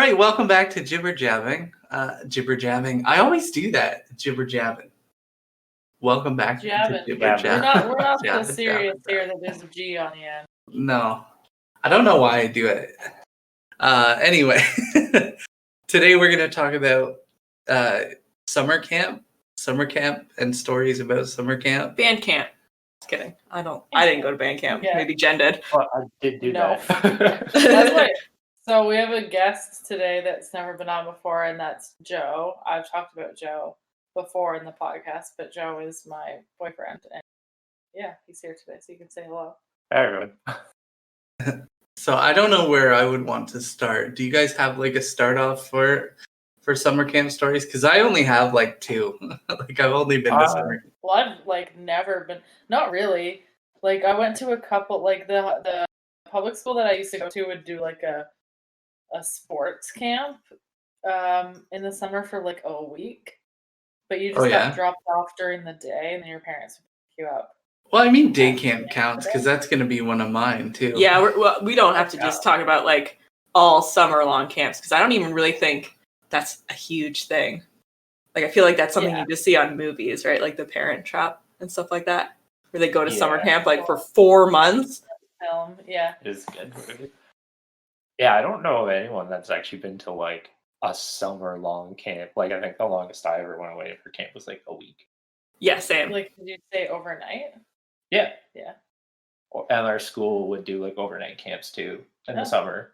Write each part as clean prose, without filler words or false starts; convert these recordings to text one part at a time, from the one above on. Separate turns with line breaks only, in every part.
right, welcome back to Jibber Jabbing. Jibber Jabbing. I always do that. Jibber Jabbing. Welcome back to
Jabbing.
Jibber Jabbing.
We're not so
Jabbing,
serious
jabbing,
here that there's a G on the end.
No, I don't know why I do it. Anyway, today we're going to talk about summer camp, and stories about summer camp.
Band camp. Just kidding. I didn't go to band camp.
Yeah.
Maybe Jen did.
Well, I did do
No.
that.
That's right. So we have a guest today that's never been on before, and that's Joe. I've talked about Joe before in the podcast, but Joe is my boyfriend, and yeah, he's here today, so you can say hello.
Hi, everyone.
So I don't know where I would want to start. Do you guys have like a start off for summer camp stories? Because I only have like two. Like I've only been to summer camp.
Well, I've like never been. Not really. Like I went to a couple. Like the public school that I used to go to would do like a sports camp in the summer for like a week, but you just got dropped off during the day, and then your parents would pick you up.
Well, I mean, day camp counts because that's going to be one of mine too.
Yeah, we don't have to just talk about like all summer long camps because I don't even really think that's a huge thing. Like I feel like that's something you just see on movies, right? Like The Parent Trap and stuff like that, where they go to summer camp like for 4 months.
Film, yeah,
It's a good movie. Yeah, I don't know of anyone that's actually been to like a summer long camp. Like I think the longest I ever went away for camp was like a week.
Yeah, same.
Like did you say overnight?
Yeah.
Yeah.
And our school would do like overnight camps too in the summer.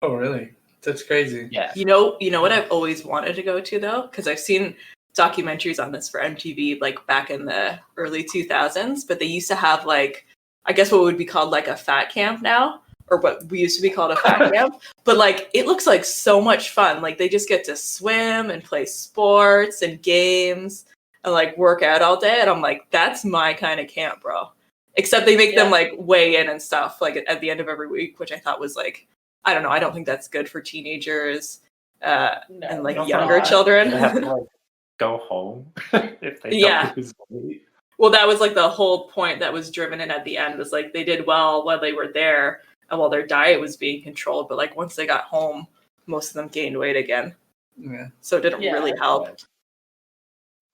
Oh, really? That's crazy.
Yeah.
You know what I've always wanted to go to though, because I've seen documentaries on this for MTV like back in the early 2000s, but they used to have like I guess what would be called like a fat camp now, or what we used to be called a fat camp, but like it looks like so much fun. Like they just get to swim and play sports and games and like work out all day, and I'm like, that's my kind of camp, bro. Except they make them like weigh in and stuff like at the end of every week, which I thought was like, I don't know, I don't think that's good for teenagers and like younger children.
They have to like go home if they don't lose weight.
Well, that was like the whole point that was driven in at the end was like they did well while they were there and while their diet was being controlled, but like once they got home, most of them gained weight again.
Yeah.
So it didn't really help.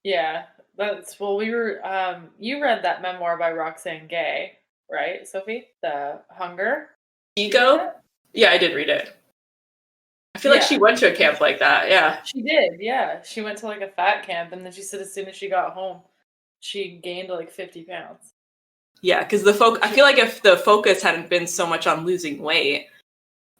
Yeah, we were. You read that memoir by Roxane Gay, right, Sophie? The Hunger.
Ego? Yeah, I did read it. I feel like she went to a camp like that. Yeah,
she did. Yeah, she went to like a fat camp, and then she said as soon as she got home, she gained like 50 pounds.
Yeah, because I feel like if the focus hadn't been so much on losing weight,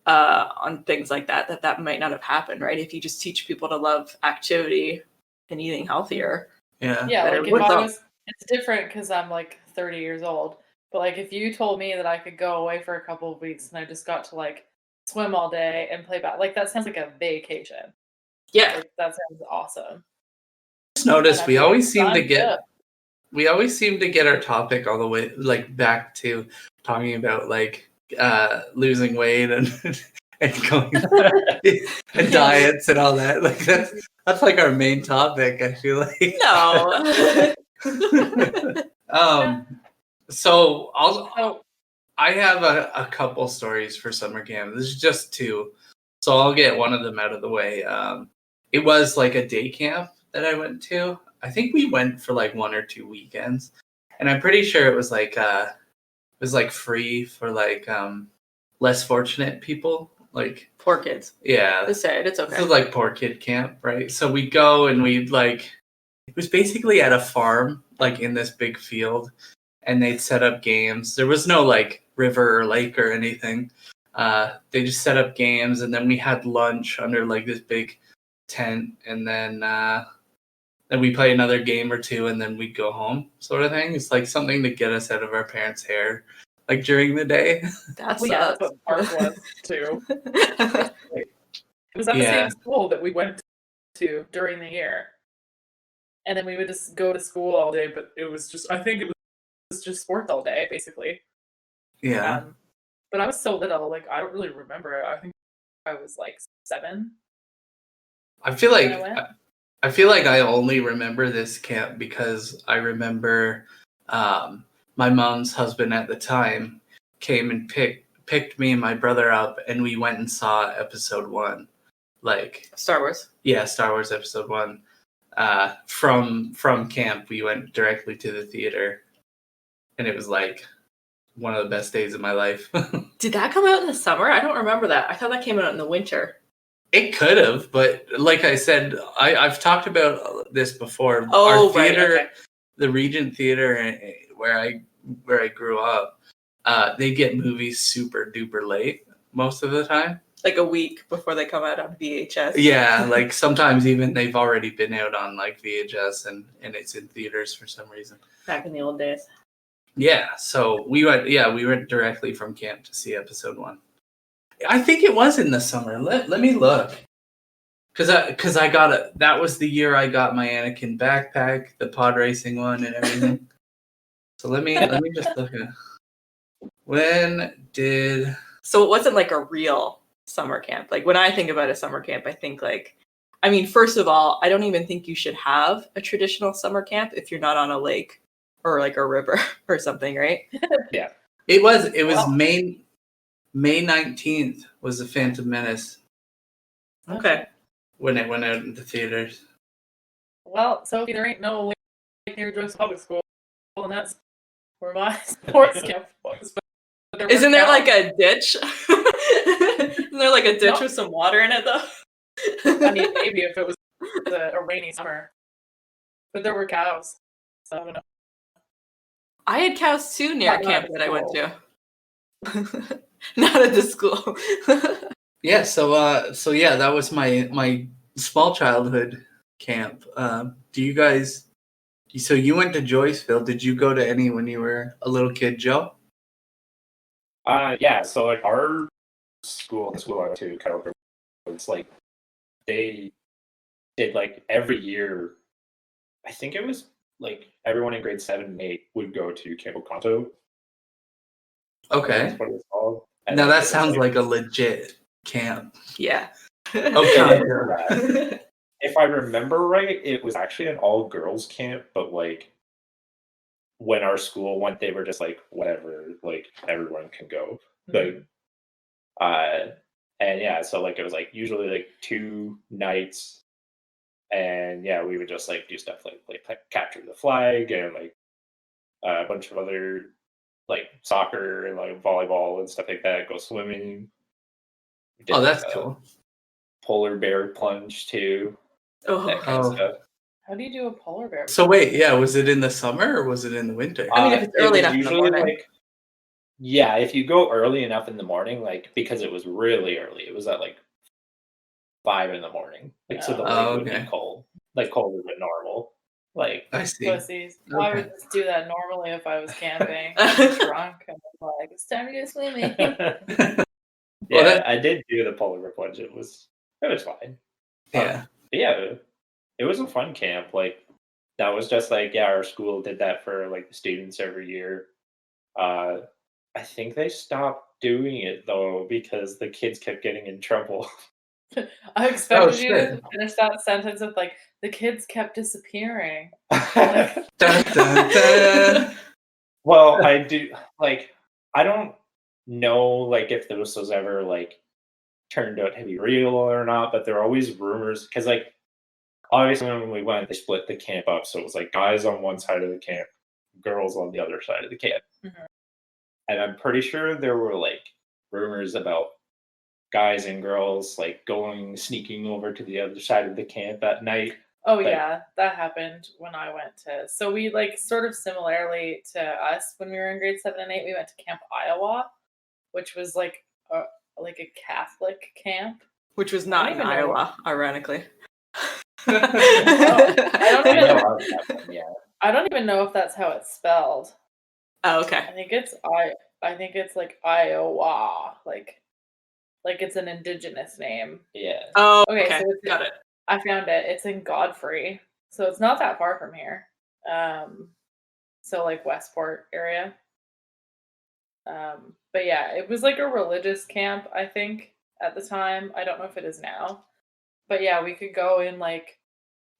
on things like that, that might not have happened, right? If you just teach people to love activity and eating healthier.
Yeah, like if it's different because I'm like 30 years old, but like if you told me that I could go away for a couple of weeks and I just got to like swim all day and play like that sounds like a vacation.
Yeah,
like, that sounds awesome.
Just notice we always seem to get our topic all the way like back to talking about like losing weight and going and diets and all that. Like that's like our main topic, I feel like.
No.
So I have a couple stories for summer camp. This is just two, so I'll get one of them out of the way. It was like a day camp that I went to. I think we went for like 1 or 2 weekends, and I'm pretty sure it was like free for like less fortunate people, like
poor kids.
Yeah,
they say it's okay.
This is like poor kid camp, right? So we go and we like it was basically at a farm, like in this big field, and they'd set up games. There was no like river or lake or anything. They just set up games, and then we had lunch under like this big tent, and then we play another game or two, and then we'd go home, sort of thing. It's like something to get us out of our parents' hair, like during the day.
That's
what Park was too. It was at the same school that we went to during the year, and then we would just go to school all day. But it was just, I think it was just sports all day, basically.
Yeah.
But I was so little, like I don't really remember it. I think I was like 7.
I feel like I only remember this camp because I remember my mom's husband at the time came and picked me and my brother up, and we went and saw episode 1 like
Star Wars.
yeah, Star Wars Episode 1. From camp, we went directly to the theater, and it was like one of the best days of my life.
Did that come out in the summer? I don't remember that. I thought that came out in the winter.
It could have, but like I said, I've talked about this before.
Oh,
Our theater,
right, okay.
the Regent Theater, where I grew up, they get movies super duper late most of the time.
Like a week before they come out on VHS.
Yeah, like sometimes even they've already been out on like VHS and it's in theaters for some reason.
Back in the old days.
Yeah, so we went directly from camp to see Episode 1. I think it was in the summer. Let me look. Cause I got it. That was the year I got my Anakin backpack, the pod racing one, and everything. So let me just look at when did.
So it wasn't like a real summer camp. Like when I think about a summer camp, I think like, I mean, first of all, I don't even think you should have a traditional summer camp if you're not on a lake or like a river or something, right?
Yeah.
It was
Well-
May 19th was the Phantom Menace
Okay.
when it went out into theaters.
Well, Sophie, there ain't no lake near Joyce Public School, and that's where my sports camp was. But there
Isn't
were
there like
cows.
a ditch? Isn't there like a ditch
No.
with some water in it though?
I mean, maybe if it was a rainy summer. But there were cows. So I don't know.
I had cows too near
Not
camp
at
that I went
school.
to. Not at the school.
Yeah, so yeah, that was my small childhood camp. Do you guys? So you went to Joyceville. Did you go to any when you were a little kid, Joe?
Yeah, so like our school, the school I went to, Kettle Grove, was like they did like every year. I think it was like everyone in grade 7 and 8 would go to Camp Oconto.
Okay.
That's what it's called. And
Now
like,
that
it was,
sounds like a legit camp.
Yeah.
Okay.
if I remember right, it was actually an all girls camp, but like when our school went, they were just like whatever, like everyone can go. Like and yeah, so like it was like usually like 2 nights, and yeah, we would just like do stuff like capture the flag and like a bunch of other like soccer and like volleyball and stuff like that. Go swimming. We did,
Oh, that's
like, a
cool.
Polar bear plunge too.
Oh,
That kind of
Oh.
stuff.
How do you do a polar bear?
So wait, yeah, was it in the summer or was it in the winter?
I mean, if it's
It
early
was
enough in the
usually
morning.
like, yeah, if you go early enough in the morning, like because it was really early, it was at like 5 in the morning. Like so the lake
Oh,
would
okay.
be cold, like colder than normal. Like
I see.
Pussies. I
Okay.
would just do that normally if I was camping. I'm drunk and I'm like, it's time to go swimming.
yeah,
that-
I did do the polar bear plunge. It was fine.
Yeah.
But yeah, it was a fun camp. Like that was just like, yeah, our school did that for like the students every year. I think they stopped doing it though because the kids kept getting in trouble.
I expected you to
shit.
finish that sentence with like, the kids kept disappearing.
Dun, dun, dun.
Well, I do like I don't know like if this was ever like turned out to be real or not, but there are always rumors because like obviously when we went, they split the camp up, so it was like guys on one side of the camp, girls on the other side of the camp.
Mhm.
And I'm pretty sure there were like rumors about guys and girls like sneaking over to the other side of the camp at night.
Oh
Like-
yeah, that happened when I went to. So we like sort of similarly to us when we were in grade 7 and 8, we went to Camp Iowa, which was like a Catholic camp.
Which was not
I
in
don't even know.
Iowa, ironically.
I don't
I
even
know
know.
of that one, yeah.
I don't even know if that's how it's spelled.
Oh,
I
okay.
think it's like Iowa, like it's an indigenous name.
Yeah.
Oh,
Okay,
okay.
so it's-
Got it.
I found it. It's in Godfrey, so it's not that far from here. So like Westport area. But yeah, it was like a religious camp, I think, at the time. I don't know if it is now. But yeah, we could go in like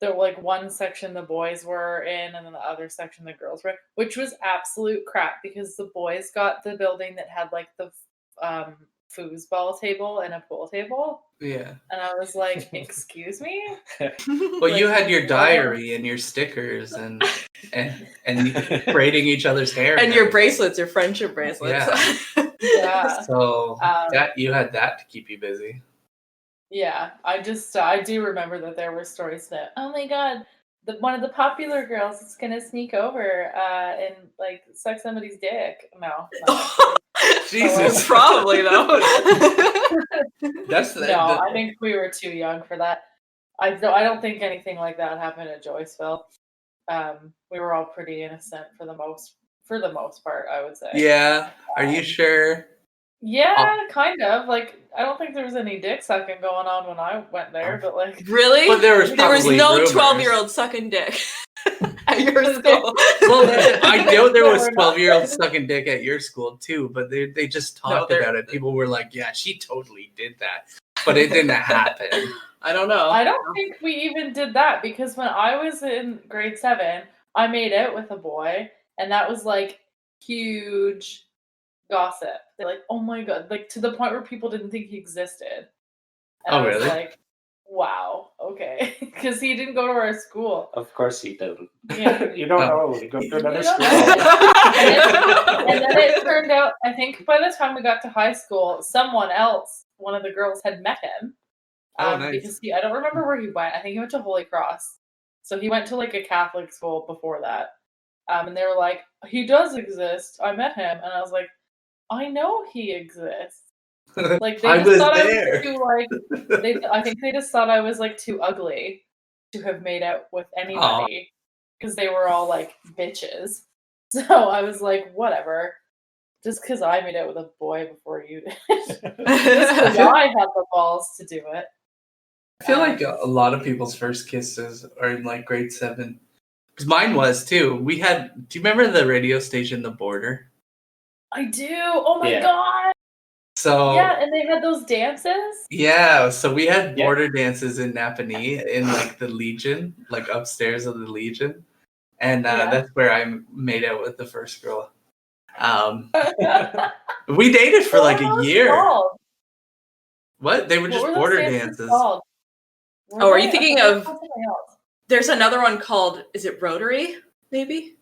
there were like one section the boys were in and then the other section the girls were, which was absolute crap because the boys got the building that had like the foosball table and a pool table.
Yeah.
And I was like, excuse me?
Well, you
Like,
had your
what?
diary and your stickers and braiding each other's hair
And your
everything.
bracelets, your friendship bracelets.
Yeah.
So
Um,
that you had that to keep you busy.
Yeah, I do remember that there were stories that, oh my god, one of the popular girls is gonna sneak over and like suck somebody's dick. No,
Jesus.
Probably though.
That's
no, I think we were too young for that. I don't think anything like that happened at Joyceville. We were all pretty innocent for the most part, I would say.
Yeah. Are you sure?
Yeah, kind of. Like, I don't think there was any dick sucking going on when I went there, but like,
Really?
But there was probably
no
rumors.
12-year-old sucking dick at your school.
Well, I know there was
There were not.
12-year-olds sucking dick at your school too, but they just talked
there-
about it. People were like, "Yeah, she totally did that," but it didn't happen.
I don't know.
I don't think we even did that because when I was in grade 7, I made out with a boy, and that was like huge gossip. They're like, oh my god, like to the point where people didn't think he existed. And
Oh,
I was
really?
like, wow, okay, because he didn't go to our school.
Of course he didn't.
Yeah.
You don't
Oh.
know. You go to another
You don't
school.
know. And then it turned out, I think by the time we got to high school, someone else, one of the girls, had met him.
Oh, nice.
Because I don't remember where he went. I think he went to Holy Cross. So he went to like a Catholic school before that. And they were like, he does exist. I met him. And I was like, I know he exists. Like they
I
just
was
thought
there.
I was too like I think they just thought I was like too ugly to have made out with anybody because they were all like bitches. So I was like, whatever. Just because I made out with a boy before you did. Just because I had the balls to do it.
I feel like a lot of people's first kisses are in like grade 7. Because mine was too. Do you remember the radio station, The Border?
I do. Oh my
Yeah.
god.
So
Yeah, and they had those dances.
yeah, so we had
Yeah.
border dances in Napanee in like the Legion, like upstairs of the Legion. And
Yeah.
that's where I made out with the first girl. We dated for like
What
a
were those
year.
called?
What? They were
What
just
were those
border
dances
dances.
called?
Oh, are you
I
thinking
thought they were
of-
called something else.
There's another one called, is it Rotary? Maybe?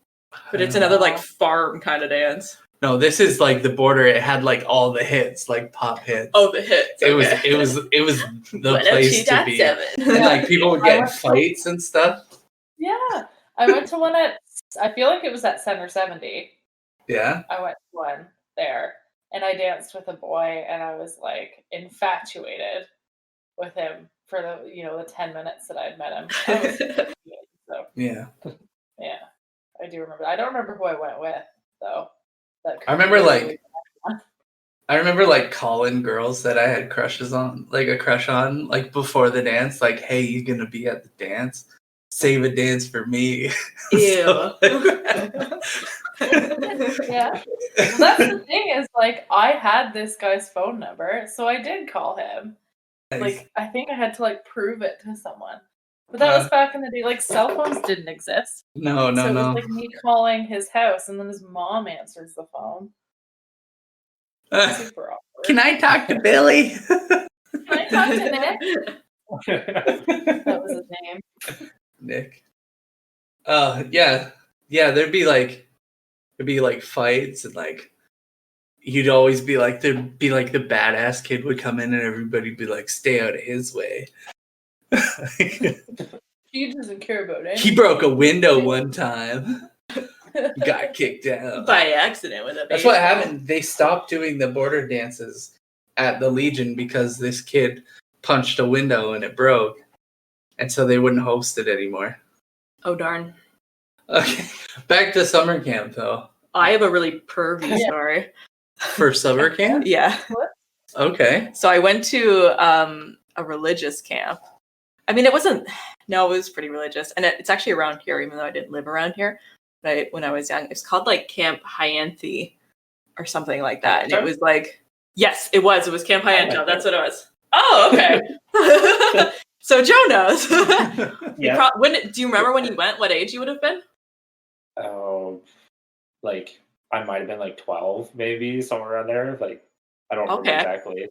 But it's another like farm kind of dance.
No, this is like the border. It had like all the hits, like pop hits.
Oh, the hits.
It was
okay.
the place to be.
102.7.
And like people would
I
get in
went to-
fights and stuff.
Yeah, I went to one at. I feel like it was at Center 70.
Yeah.
I went to one there, and I danced with a boy, and I was like infatuated with him for the 10 minutes that I'd met him. I was so
Yeah.
yeah, I do remember. I don't remember who I went with though. That
I remember,
could
like,
really-
I remember like calling girls that I had crushes on, like a crush on, like before the dance, like, hey, you gonna be at the dance? Save a dance for me.
Ew.
So,
Yeah. Well, that's the thing is like I had this guy's phone number, so I did call him.
nice.
Like I think I had to like prove it to someone. But that was back in the day. Like cell phones didn't exist.
no.
So it was like me calling his house and then his mom answers the phone. Super awkward.
Can I talk to Billy?
Can I talk to Nick? That was his name.
Nick. Yeah. There'd be like fights and like you'd always be like there'd be like the badass kid would come in and everybody'd be like, stay out of his way.
He doesn't care about it.
He broke a window one time. Got kicked out.
By accident with a
That's
baby.
what happened. They stopped doing the border dances at the Legion because this kid punched a window and it broke. And so they wouldn't host it anymore.
Oh, darn.
Okay. Back to summer camp though.
I have a really pervy
Yeah.
story.
For summer camp?
Yeah.
Okay.
So I went to a religious camp. I mean, it was pretty religious. And it's actually around here, even though I didn't live around here. But when I was young, it's called like Camp Hyanthi or something like that. And it was like, yes, it was Camp Hyanthi. That's what it was. Oh, okay. So Joe knows.
Yeah.
Do you remember when you went? What age you would have been?
Oh, like I might have been like 12, maybe somewhere around there. Like I don't remember
Okay.
exactly.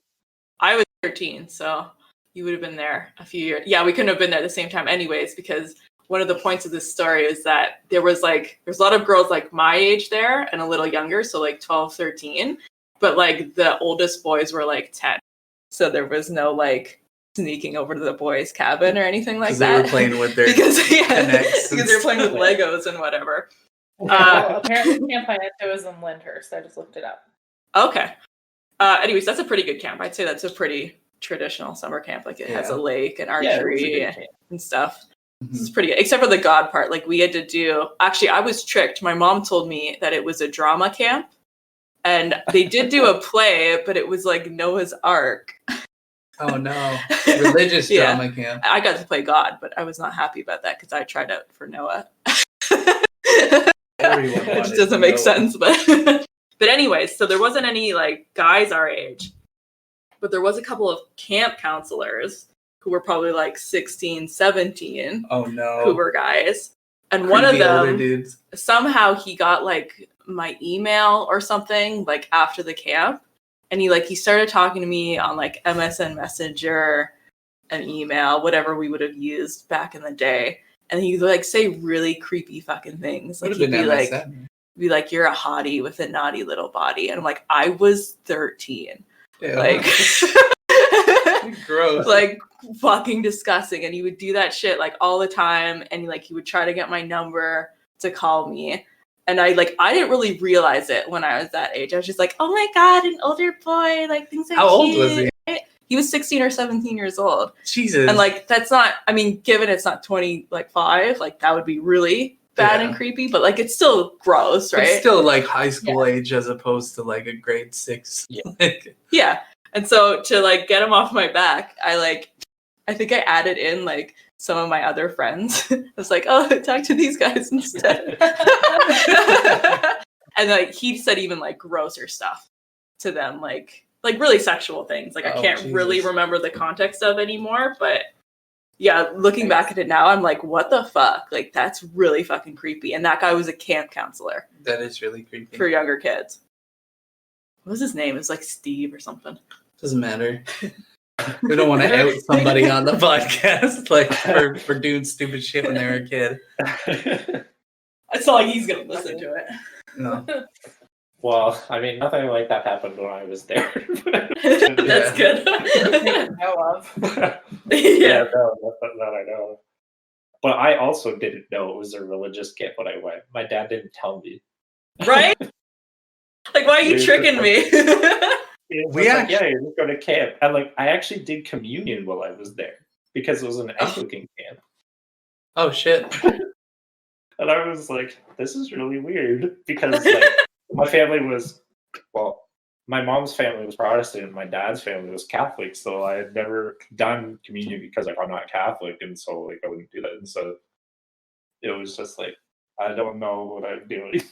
I was 13, so you would have been there a few years. Yeah, we couldn't have been there at the same time anyways, because one of the points of this story is that there's a lot of girls like my age there and a little younger, so like 12, 13, but like the oldest boys were like 10. So there was no like sneaking over to the boys' cabin or anything like that.
They were playing with their
because they were playing with
stuff.
Legos and whatever.
Well, apparently Camp Pineto is in Lyndhurst. I just looked it up.
Okay. Anyways, that's a pretty good camp. I'd say that's a pretty traditional summer camp. Like it has a lake and archery and stuff.
Mm-hmm.
It's pretty good, except for the God part. Like we had to do. Actually, I was tricked. My mom told me that it was a drama camp, and they did do a play, but it was like Noah's Ark.
Oh no, religious drama camp.
I got to play God, but I was not happy about that because I tried out for Noah. It just doesn't make sense, but but anyways, so there wasn't any like guys our age, but there was a couple of camp counselors who were probably like 16, 17.
Oh no.
Who were guys. And one of them,
dudes.
Somehow he got like my email or something like after the camp. And he started talking to me on like MSN Messenger and email, whatever we would have used back in the day. And he'd like say really creepy fucking things. Like he'd be like, you're a hottie with a naughty little body. And I'm like, I was 13.
Yeah.
Like
gross.
Like fucking disgusting. And he would do that shit like all the time. And like he would try to get my number to call me. And I didn't really realize it when I was that age. I was just like, oh my God, an older boy. Like things are
How old
cute.
was he?
He was 16 or 17 years old.
Jesus.
And like that's not, I mean, given it's not 25, like that would be really bad and creepy, but like it's still gross, right?
It's still like high school age as opposed to like a grade 6.
Yeah. And so to like get him off my back, I think I added in like some of my other friends. I was like, oh, talk to these guys instead. And like he said even like grosser stuff to them, like really sexual things. Like I can't really remember the context of anymore, but yeah, looking back at it now, I'm like, what the fuck? Like that's really fucking creepy. And that guy was a camp counselor.
That is really creepy.
For younger kids. What was his name? It was like Steve or something.
Doesn't matter. We don't want to out somebody on the podcast like for doing stupid shit when they were a kid.
It's not like he's gonna listen to it.
No.
Well, I mean, nothing like that happened when I was there.
That's good.
know of.
Yeah, no, that I know. But I also didn't know it was a religious camp when I went. My dad didn't tell me.
Right? Like, why are you tricking me?
You just go to camp. And like, I actually did communion while I was there because it was an Anglican camp.
Oh shit.
And I was like, this is really weird because like my family was, well, my mom's family was Protestant and my dad's family was Catholic. So I had never done communion because like I'm not Catholic, and so like I wouldn't do that. And so it was just like, I don't know what I'm doing.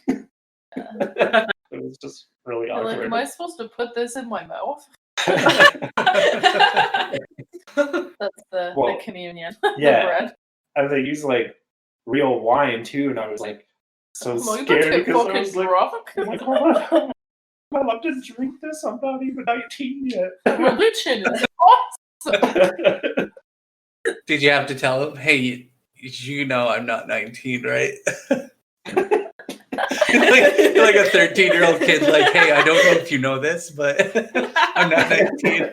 It was just really awkward.
Like, am I supposed to put this in my mouth? That's the communion.
Yeah.
The bread.
And they use like real wine too, and I was like so scared because I was like, oh my, I love to drink this. I'm not even 19 yet.
Religion is awesome.
Did you have to tell him, hey, you know I'm not 19, right? like a 13-year-old kid, like, hey, I don't know if you know this, but I'm not 19.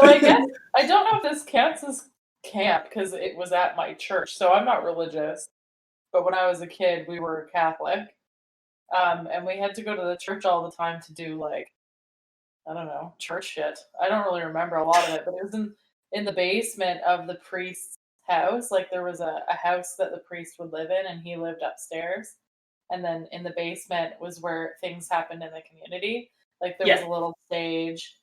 Well, I guess I don't know if this counts as camp because it was at my church, so I'm not religious. But when I was a kid, we were Catholic, and we had to go to the church all the time to do like, I don't know, church shit. I don't really remember a lot of it, but it was in the basement of the priest's house. Like there was a house that the priest would live in, and he lived upstairs. And then in the basement was where things happened in the community. Like there was a little stage,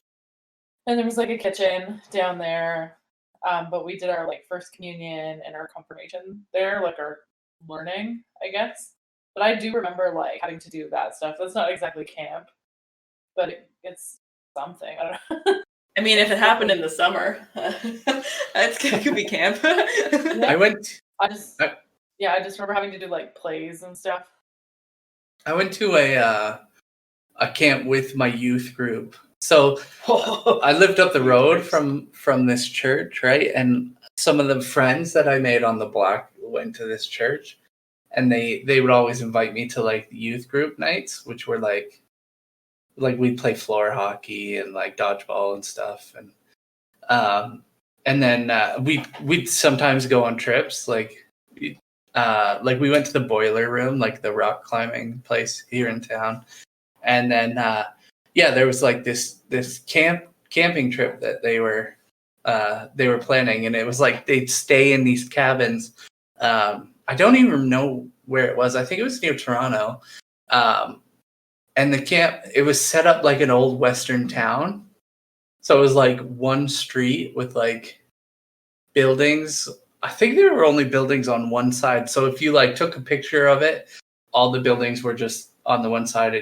and there was like a kitchen down there. But we did our like first communion and our confirmation there, like our learning, I guess. But I do remember like having to do that stuff. That's not exactly camp, but it's something. I don't know.
I mean, if it happened in the summer, it could be camp.
I
just remember having to do like plays and stuff.
I went to a camp with my youth group. So I lived up the road from this church, right? And some of the friends that I made on the block went to this church, and they would always invite me to like the youth group nights, which were like we'd play floor hockey and like dodgeball and stuff, and then we'd sometimes go on trips, like we went to the Boiler Room, like the rock climbing place here in town, and then there was like this camping trip that they were planning, and it was like they'd stay in these cabins. I don't even know where it was. I think it was near Toronto. And the camp, it was set up like an old Western town. So it was like one street with like buildings. I think there were only buildings on one side. So if you like took a picture of it, all the buildings were just on the one side.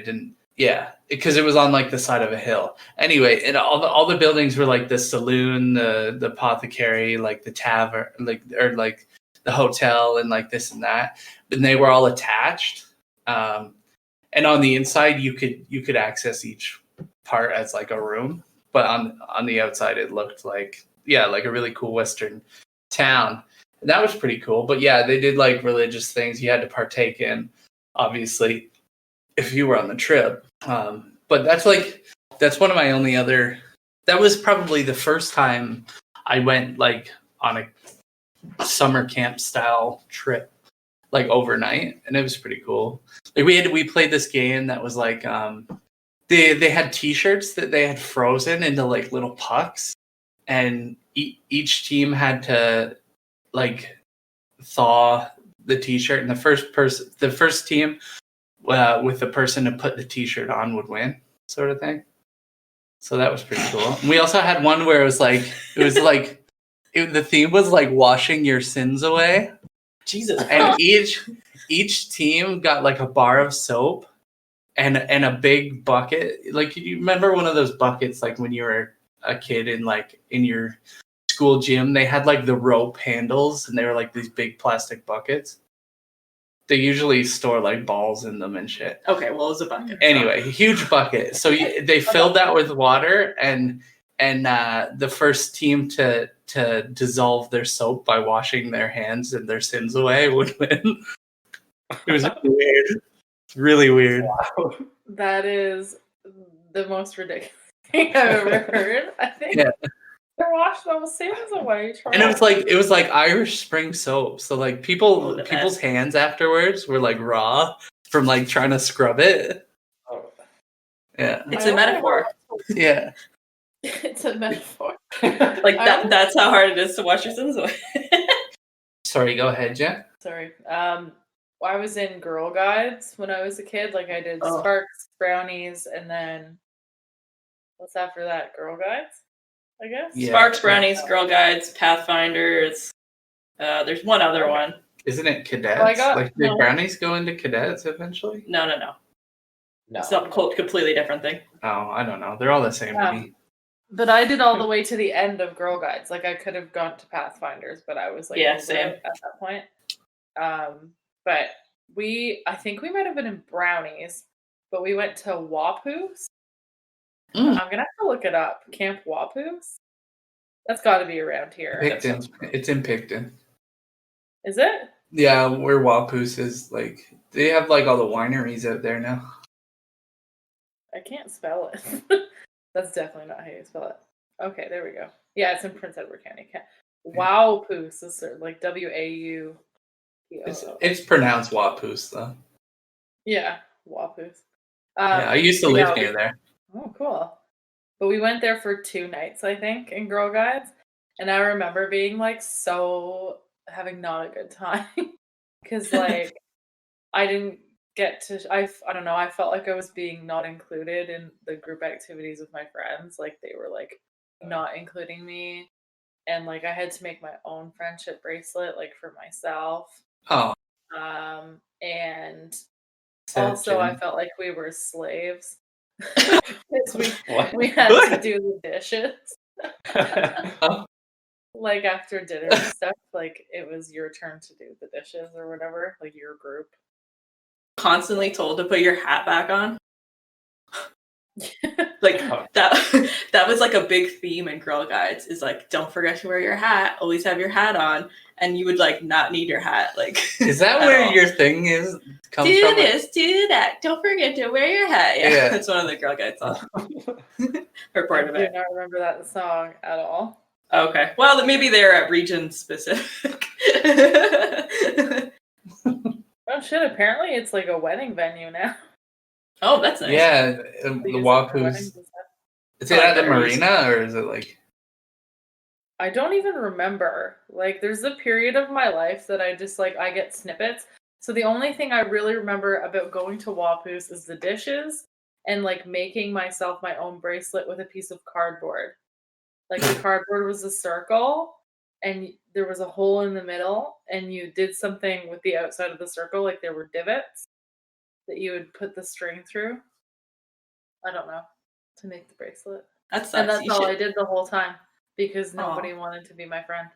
Because it was on like the side of a hill. Anyway, and all the buildings were like the saloon, the apothecary, like the tavern, like the hotel, and like this and that. And they were all attached. And on the inside, you could access each part as like a room, but on the outside, it looked like a really cool Western town. And that was pretty cool. But yeah, they did like religious things you had to partake in, obviously, if you were on the trip. But that's one of my only other. That was probably the first time I went like on a summer camp style trip, like overnight, and it was pretty cool. Like we played this game that was like they had T-shirts that they had frozen into like little pucks, and each team had to like thaw the T-shirt, and the first team with the person to put the T-shirt on would win, sort of thing. So that was pretty cool. And we also had one where the theme was like washing your sins away.
Jesus.
And each team got like a bar of soap and a big bucket. Like, you remember one of those buckets like when you were a kid in your school gym, they had like the rope handles, and they were like these big plastic buckets. They usually store like balls in them and shit.
Okay, well, it was a bucket.
Anyway, huge bucket. So they filled that with water, and the first team to dissolve their soap by washing their hands and their sins away would win. It was weird. Really weird.
Wow.
That is the most ridiculous thing I've ever heard. I think they wash those sins away.
And it was like Irish Spring soap. So like people's hands afterwards were like raw from like trying to scrub it.
Oh.
Yeah.
It's a metaphor.
Yeah.
It's a metaphor.
Like that's how hard it is to wash your sins away.
Sorry, go ahead, Jen.
Sorry. I was in Girl Guides when I was a kid. Like I did Sparks, Brownies, and then what's after that? Girl Guides, I guess.
Yeah.
Sparks, Brownies, Girl Guides, Pathfinders. There's one other one.
Isn't it cadets? Did Brownies go into cadets eventually?
No.
No.
It's a completely different thing.
Oh, I don't know. They're all the same to me.
But I did all the way to the end of Girl Guides. Like I could have gone to Pathfinders, but I was like
same
at that point. But I think we might have been in Brownies, but we went to Wapoos. I'm gonna have to look it up. Camp Wapoos. That's got to be around here.
Picton. It's in Picton.
Is it?
Yeah, where Wapoos is. Like they have like all the wineries out there now.
I can't spell it. That's definitely not how you spell it. Okay, there we go. Yeah, it's in Prince Edward County. Wapoos is like WAU.
It's pronounced Wapoos though.
Yeah, Wapoos.
I used to live near there.
Oh, cool. But we went there for 2 nights, I think, in Girl Guides. And I remember being like having not a good time. Because like I didn't get to, I don't know, I felt like I was being not included in the group activities with my friends. Like they were like not including me. And like I had to make my own friendship bracelet like for myself.
Oh.
And also I felt like we were slaves. Because we had to do the dishes. Like after dinner and stuff, like it was your turn to do the dishes or whatever, like your group.
Constantly told to put your hat back on. Like that was like a big theme in Girl Guides, is like, don't forget to wear your hat, always have your hat on, and you would like not need your hat. Like,
is that where your thing comes
do
from?
this, do that, don't forget to wear your hat. Yeah. That's one of the Girl Guides songs. Or part of
I do
it.
not remember that song at all.
Okay, well maybe they're region specific.
Oh shit! Apparently, it's like a wedding venue now.
Oh, that's nice.
Yeah,
They
the
use it for
Wapu's.
weddings and stuff.
Is it at the marina or is it like?
I don't even remember. Like, there's a period of my life that I just like I get snippets. So the only thing I really remember about going to Wapu's is the dishes and like making myself my own bracelet with a piece of cardboard. Like the cardboard was a circle and there was a hole in the middle and you did something with the outside of the circle, like there were divots that you would put the string through. I don't know, to make the bracelet.
That sucks.
And that's all I did the whole time because nobody wanted to be my friend.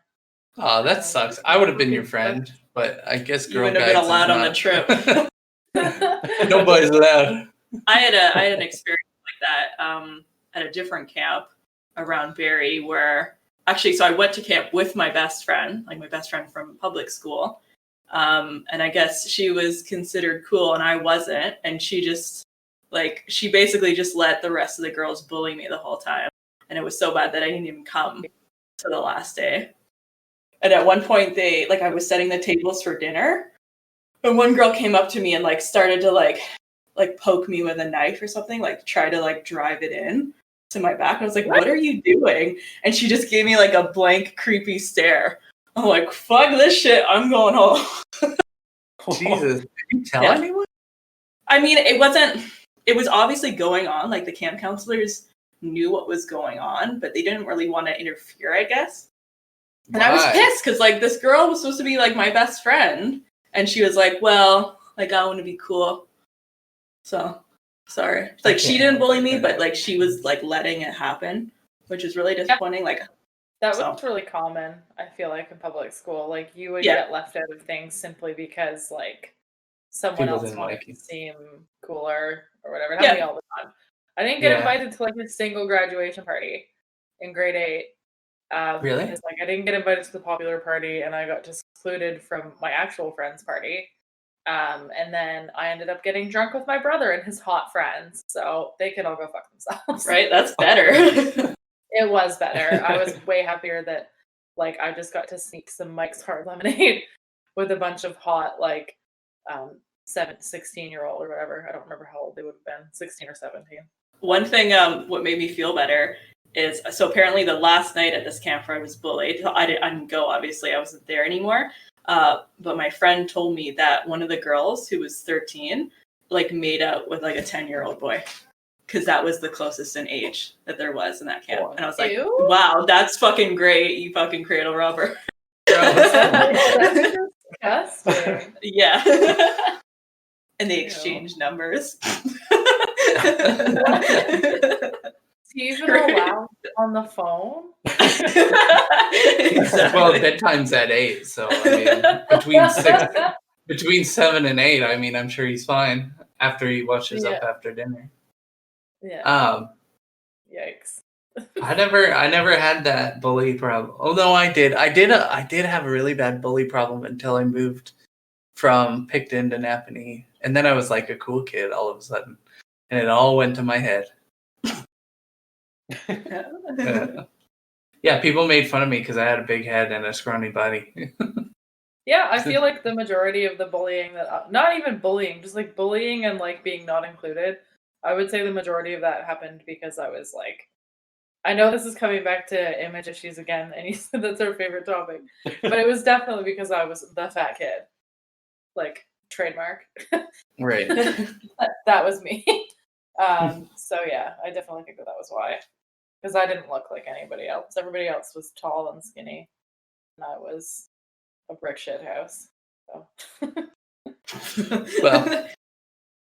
Oh, that sucks. I would have been your friend, but I guess
You
Girl
wouldn't have
Guides
been allowed
is
on the
not-
trip.
Nobody's allowed.
I had an experience like that at a different camp around Barrie, where actually, so I went to camp with my best friend, like my best friend from public school, and I guess she was considered cool and I wasn't, and she basically just let the rest of the girls bully me the whole time, and it was so bad that I didn't even come to the last day. And at one point, I was setting the tables for dinner, and one girl came up to me and like started to like poke me with a knife or something, like try to like drive it in to my back. And I was like, what are you doing? And she just gave me like a blank, creepy stare. I'm like, fuck this shit, I'm going home.
Jesus, did you tell anyone?
I mean, it was obviously going on. Like the camp counselors knew what was going on, but they didn't really want to interfere, I guess. And I was pissed because like this girl was supposed to be like my best friend. And she was like, well, like I want to be cool. So sorry. Like she didn't bully me, but like she was like letting it happen, which is really disappointing. Like
that was really common, I feel like, in public school. Like you would get left out of things simply because like someone else wanted to seem cooler or whatever. It happened to me all the time. I didn't get invited to like a single graduation party in grade 8.
Really?
Because like I didn't get invited to the popular party and I got excluded from my actual friend's party. And then I ended up getting drunk with my brother and his hot friends. So they could all go fuck themselves.
Right? That's better.
It was better. I was way happier that like I just got to sneak some Mike's Hard Lemonade with a bunch of hot like 16-year-old or whatever. I don't remember how old they would have been, 16 or 17.
One thing what made me feel better is, so apparently the last night at this camp where I was bullied, I didn't go, obviously I wasn't there anymore. But my friend told me that one of the girls who was 13 like made out with like a 10-year-old boy, because that was the closest in age that there was in that camp. And I was like, wow, that's fucking great, you fucking cradle robber.
That's disgusting.
Yeah. And they exchanged numbers.
Do you even allow on the phone?
Exactly.
Well, bedtime's at 8, so I mean, between 7 and 8, I mean, I'm sure he's fine after he washes up after dinner.
Yeah. Yikes.
I never had that bully problem. Although I did have a really bad bully problem until I moved from Picton to Napanee, and then I was like a cool kid all of a sudden, and it all went to my head. Yeah, people made fun of me because I had a big head and a scrawny body.
Yeah, I feel like the majority of the bullying not even bullying, just like bullying and like being not included, I would say the majority of that happened because I was like, I know this is coming back to image issues again, and you said that's our favorite topic, but it was definitely because I was the fat kid, like trademark.
Right.
That was me. So yeah, I definitely think that was why, because I didn't look like anybody else. Everybody else was tall and skinny, and I was a brick shit house. So.
Well,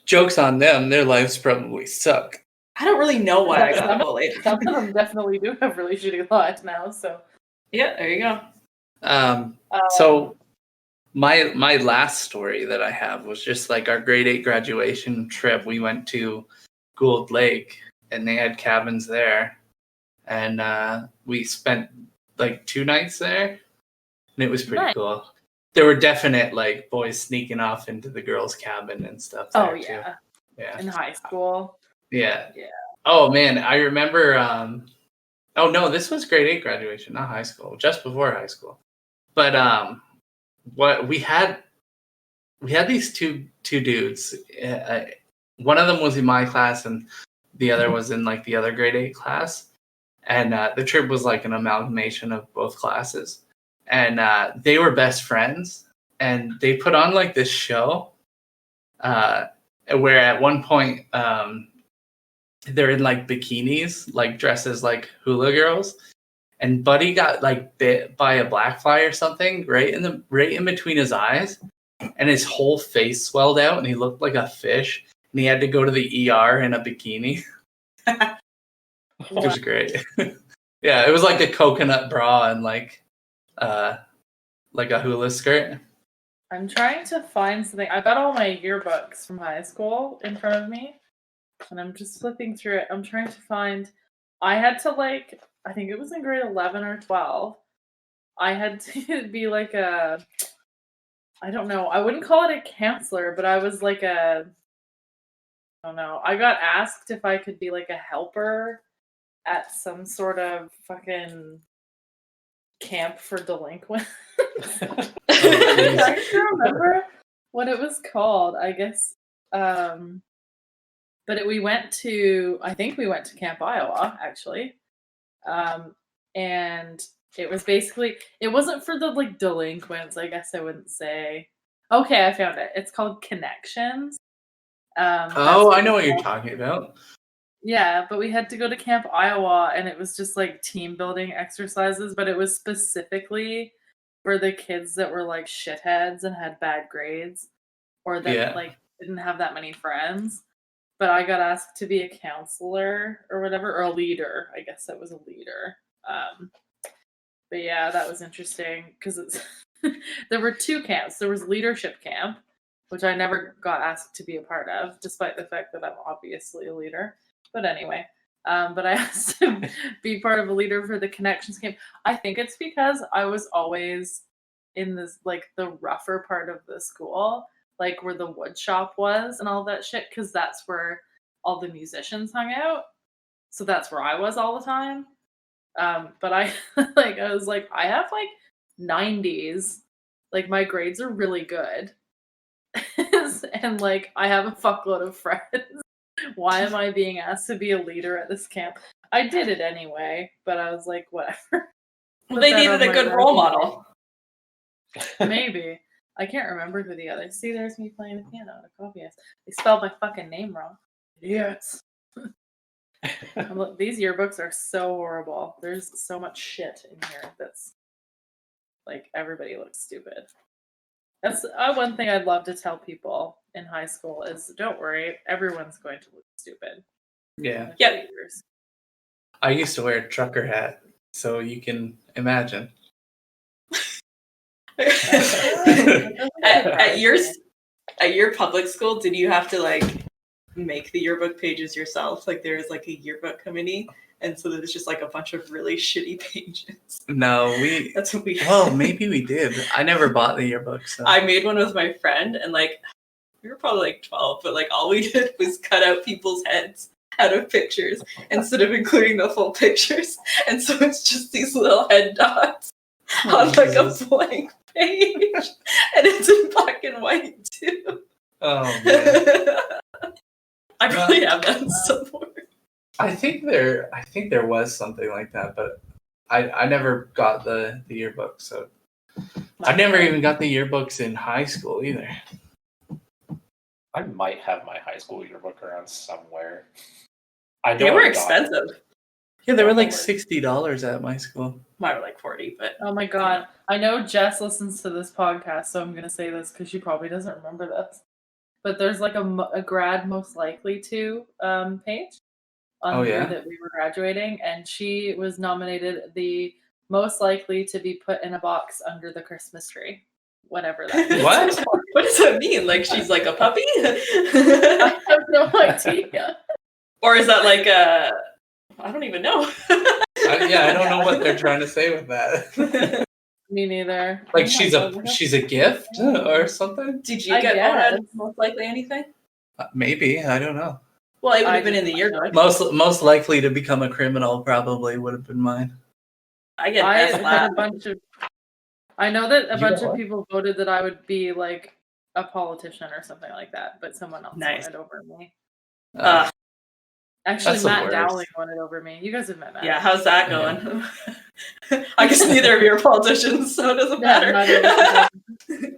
joke's on them. Their lives probably suck.
I don't really know why I got bullied.
Some of them definitely do have really shitty lives now. So
yeah, there you go.
So my last story that I have was just like our grade 8 graduation trip. We went to Gould Lake, and they had cabins there, and we spent like 2 nights there, and it was pretty
Nice.
cool. There were definite like boys sneaking off into the girls' cabin and stuff. There,
Oh
too.
yeah,
Yeah.
in high school.
Yeah.
Yeah.
Oh man, I remember. Oh no, this was grade 8 graduation, not high school. Just before high school. But what we had these two dudes. One of them was in my class, and the other was in like the other grade 8 class. And the trip was like an amalgamation of both classes. And they were best friends, and they put on like this show where at one point they're in like bikinis, like dressed as like hula girls, and Buddy got like bit by a black fly or something right in between his eyes, and his whole face swelled out, and he looked like a fish, and he had to go to the ER in a bikini. It was great. Yeah, it was like a coconut bra and like a hula skirt.
I'm trying to find something. I got all my yearbooks from high school in front of me, and I'm just flipping through it. I'm trying to find. I had to like, I think it was in grade 11 or 12. I had to be like I don't know. I wouldn't call it a counselor, but I was like I don't know. I got asked if I could be like a helper at some sort of fucking camp for delinquents. I'm trying to remember what it was called. I guess, but we went to. I think we went to Camp Iowa actually, and it was basically. It wasn't for the like delinquents. I guess I wouldn't say. Okay, I found it. It's called Connections.
Oh, I know what you're talking about.
Yeah, but we had to go to Camp Iowa, and it was just like team building exercises, but it was specifically for the kids that were like shitheads and had bad grades, or that like didn't have that many friends. But I got asked to be a counselor or whatever, or a leader. I guess that was a leader. But yeah, that was interesting because it's there were 2 camps. There was leadership camp, which I never got asked to be a part of, despite the fact that I'm obviously a leader. But anyway, but I asked to be part of a leader for the Connections camp. I think it's because I was always in this like the rougher part of the school, like where the wood shop was and all that shit, because that's where all the musicians hung out. So that's where I was all the time. But I I was like, I have like 90s. Like my grades are really good. And like I have a fuckload of friends. Why am I being asked to be a leader at this camp? I did it anyway, but I was like, whatever.
Well, they needed a good role model.
Maybe. I can't remember who the others. See, there's me playing the piano. Obvious. They spelled my fucking name wrong. Idiots. Look, these yearbooks are so horrible. There's so much shit in here that's like everybody looks stupid. That's one thing I'd love to tell people in high school is don't worry, everyone's going to look stupid.
Yeah.
Yep.
I used to wear a trucker hat, so you can imagine.
at your public school, did you have to like make the yearbook pages yourself? Like there was like a yearbook committee, and so there was just like a bunch of really shitty pages.
No,
that's what we.
Well, maybe we did. I never bought the yearbook. So.
I made one with my friend, and like we were probably like 12, but like all we did was cut out people's heads out of pictures instead of including the full pictures, and so it's just these little head dots on like a blank page, and it's in black and white too.
Oh man.
I probably have that somewhere.
I think there was something like that, but I never got the yearbook, so I never even got the yearbooks in high school either.
I might have my high school yearbook around somewhere.
They were expensive.
Yeah, they were like $60 at my school.
Mine were like 40, but
oh my god, I know Jess listens to this podcast, so I'm gonna say this because she probably doesn't remember this. But there's like a grad most likely to page on the year that we were graduating, and she was nominated the most likely to be put in a box under the Christmas tree, whatever that is.
What?
What does that mean? Like she's like a puppy?
I have no idea.
Or is that like a? I don't even know.
I don't know what they're trying to say with that.
Me neither.
Like
Oh my
she's
God, look how
a gift or something.
Did you
I
get
guess.
voted most likely anything?
Maybe, I don't know.
Well, it would
I
have been in
just
the yearbook.
Most likely to become a criminal probably would have been mine.
I get
I
best
had
laugh.
a bunch of. I know that a
You
bunch
got
of
what?
people voted that I would be like a politician or something like that, but someone else
Nice.
won it over me. Actually,
That's the
Matt
worst.
Dowling won it over me. You guys have met Matt.
Yeah, how's that going? I guess neither of you are politicians, so it doesn't matter.
neither of us are.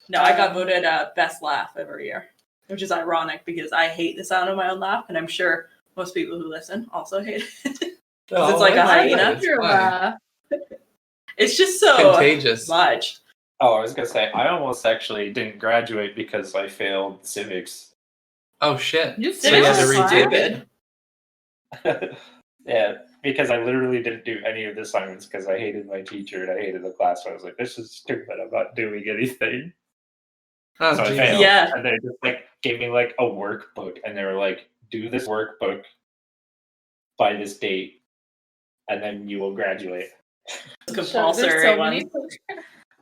No, I got voted best laugh every year, which is ironic because I hate the sound of my own laugh, and I'm sure most people who listen also hate it.
Oh,
it's like a
I like it.
hyena.
It's
Your
fine.
laugh.
It's just so
Contagious.
much.
Oh, I was gonna say I almost actually didn't graduate because I failed civics.
Oh shit!
You
So you had to
failed
redo
class?
it.
Yeah, because I literally didn't do any of the assignments because I hated my teacher and I hated the class. So I was like, "This is stupid. I'm not doing anything."
Oh,
So I
geez.
failed.
Yeah.
And they just like gave me like a workbook, and they were like, "Do this workbook by this date, and then you will graduate."
Compulsory one.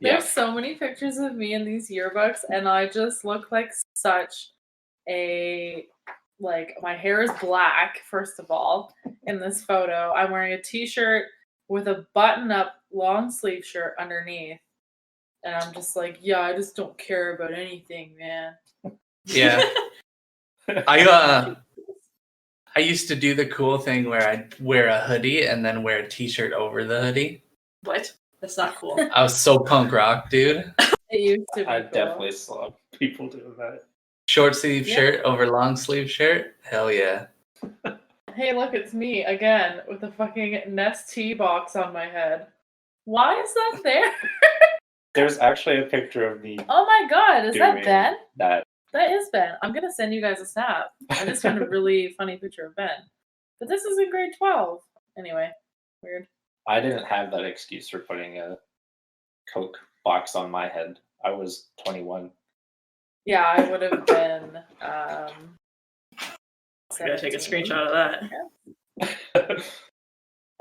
Yeah.
There's so many pictures of me in these yearbooks, and I just look like such a my hair is black, first of all, in this photo. I'm wearing a t-shirt with a button-up long sleeve shirt underneath. And I'm just like, yeah, I just don't care about anything, man.
Yeah. I used to do the cool thing where I'd wear a hoodie and then wear a t-shirt over the hoodie.
What? That's not cool.
I was so punk rock, dude.
It used to be
I
cool.
definitely saw people doing that.
Short sleeve
Yeah.
shirt over long sleeve shirt. Hell yeah.
Hey, look, it's me again with a fucking Nest tea box on my head. Why is that there?
There's actually a picture of me
Oh my god, is that
doing
Ben?
that.
That is Ben. I'm gonna send you guys a snap. I just found a really funny picture of Ben. But this is in grade 12. Anyway, weird.
I didn't have that excuse for putting a Coke box on my head. I was 21.
Yeah, I would have been.
I gotta take a
17.
screenshot of that.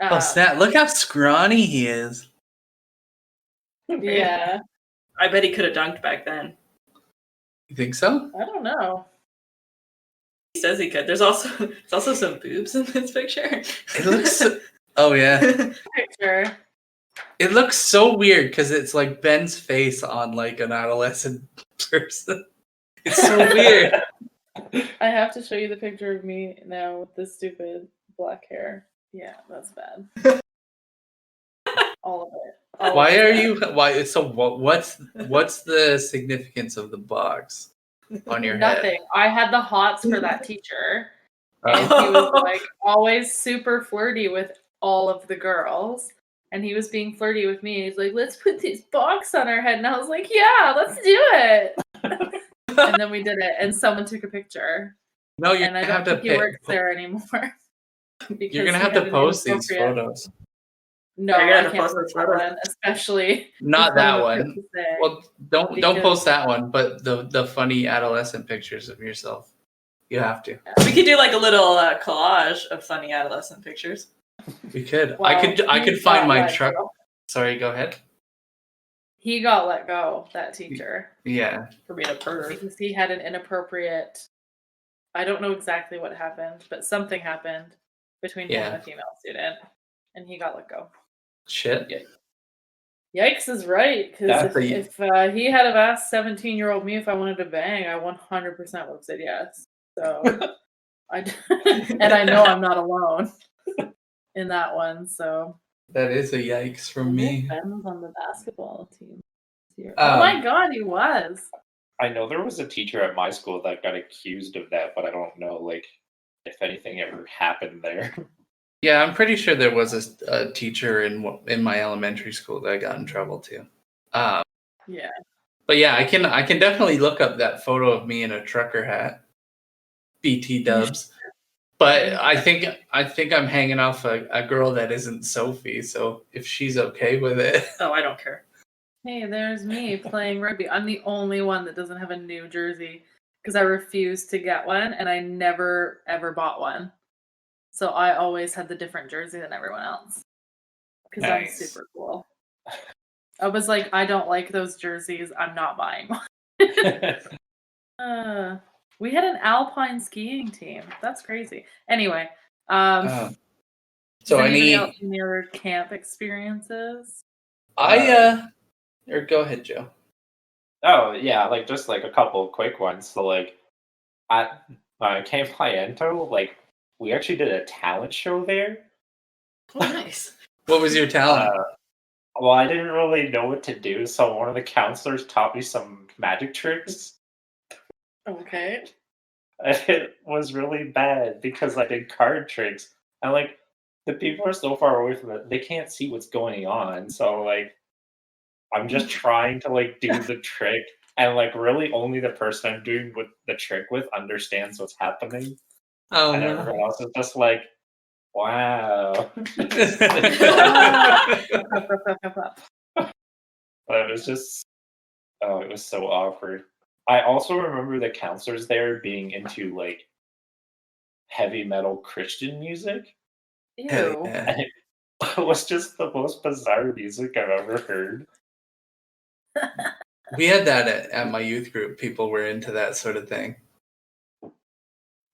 Oh snap! Look how scrawny he is.
Yeah,
I bet he could have dunked back then.
You think so?
I don't know.
He says he could. There's also some boobs in this picture.
It looks. Oh yeah.
Picture.
It looks so weird because it's like Ben's face on like an adolescent person. It's so weird.
I have to show you the picture of me now with this stupid black hair. Yeah, that's bad. All of it. All of
Why
it's
are
bad.
you? Why? So what's the significance of the box on your head?
Nothing. I had the hots for that teacher, and he
Oh.
was like always super flirty with all of the girls. And he was being flirty with me. He's like, "Let's put this box on our head," and I was like, "Yeah, let's do it." And then we did it, and someone took a picture.
No, you're
And I
gonna have
don't
to
think he works there anymore.
You're gonna
because
have
he
to
had an
post these
inappropriate-
photos.
No,
You're gonna
I
have to
can't
post
post
those
that
photos.
one, especially.
Not
with
that
what I'm
one.
about to say.
Well, don't
Because-
post that one, but the funny adolescent pictures of yourself. You have to.
We could do like a little collage of funny adolescent pictures.
We could.
Well,
I
he
could find
got
my
let
truck.
go.
Sorry, go ahead.
He got let go, that teacher,
Yeah.
For being a pervert.
because he had an inappropriate. I don't know exactly what happened, but something happened between him and
Yeah.
a female student, and he got let go.
Shit.
Yikes is right, because
That's
if he had have asked 17-year-old me if I wanted to bang, I 100% would have said yes. So, and I know I'm not alone in that one. So
That is a yikes from me.
Ben was on the basketball team this year. Oh my god, he was.
I know there was a teacher at my school that got accused of that, but I don't know like if anything ever happened there.
Yeah, I'm pretty sure there was a teacher in my elementary school that got in trouble too.
Yeah.
But yeah, I can definitely look up that photo of me in a trucker hat. BT dubs. But I think I'm hanging off a girl that isn't Sophie, so if she's okay with it.
Oh, I don't care.
Hey, there's me playing rugby. I'm the only one that doesn't have a new jersey. because I refused to get one, and I never ever bought one. So I always had the different jersey than everyone else because I'm
Nice.
super cool. I was like, I don't like those jerseys. I'm not buying one. We had an alpine skiing team. That's crazy. Anyway,
So
does anybody else have any other camp experiences?
or go ahead, Joe.
Oh yeah, like just like a couple of quick ones. So like at Camp Hyanto, like we actually did a talent show there.
Oh, nice.
What was your talent?
Well, I didn't really know what to do, so one of the counselors taught me some magic tricks.
Okay.
It was really bad because I did card tricks. And like the people are so far away from it, they can't see what's going on. So like I'm just trying to like do the trick, and like really only the person I'm doing with the trick with understands what's happening.
Oh,
And
no.
everyone else is just like, wow. But it was just, oh, it was so awkward. I also remember the counselors there being into like heavy metal Christian music.
Ew.
Yeah.
And it was just the most bizarre music I've ever heard.
We had that at my youth group. People were into that sort of thing.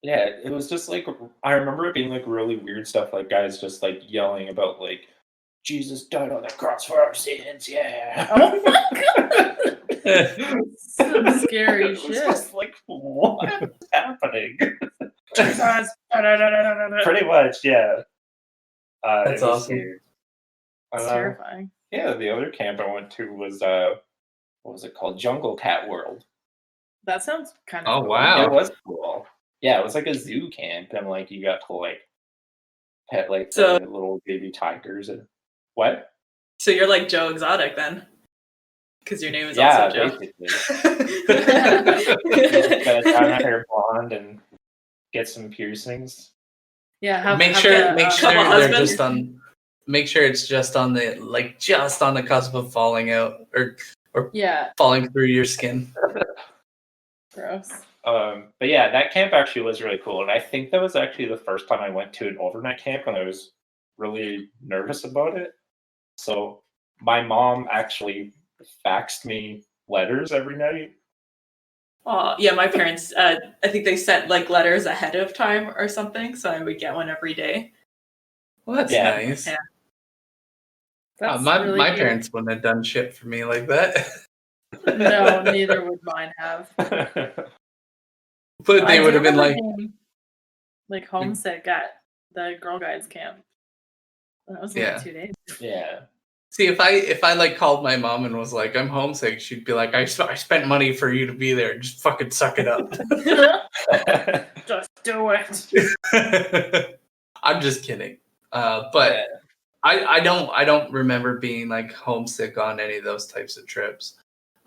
Yeah, it was just like, I remember it being like really weird stuff, like guys just like yelling about like, Jesus died on the cross for our sins, yeah.
Oh my god. Some scary
It was
shit.
just like, what is happening?
Jesus.
Pretty much, yeah.
That's
it was
awesome.
weird.
It's terrifying.
Yeah, the other camp I went to was what was it called? Jungle Cat World.
That sounds kind of
Oh,
cool.
wow.
It was cool. Yeah, it was like a zoo camp, and like you got to like pet like
So-
the little baby tigers and what?
So you're like Joe Exotic then? Because your name is
Yeah,
also Joe.
basically. Gotta dye my hair blonde and get some piercings.
Yeah,
Make
have
sure
the,
they're
husband.
just on. Make sure it's just on the cusp of falling out or
yeah,
falling through your skin.
gross.
But yeah, that camp actually was really cool, and I think that was actually the first time I went to an overnight camp, and I was really nervous about it. So my mom actually faxed me letters every night.
Oh, yeah, my parents, I think they sent like letters ahead of time or something, so I would get one every day.
Well, that's
Yeah.
nice.
Yeah.
That's
my
really
my
cute.
parents wouldn't have done shit for me like that.
No, neither would mine have.
But
I
they
do
would have been
remember
like,
being, like homesick at the Girl Guides camp. That was only
Yeah.
2 days.
Yeah.
see, if I like called my mom and was like, I'm homesick, she'd be like, I spent money for you to be there. Just fucking suck it up.
Just do it.
I'm just kidding. But I don't remember being like homesick on any of those types of trips.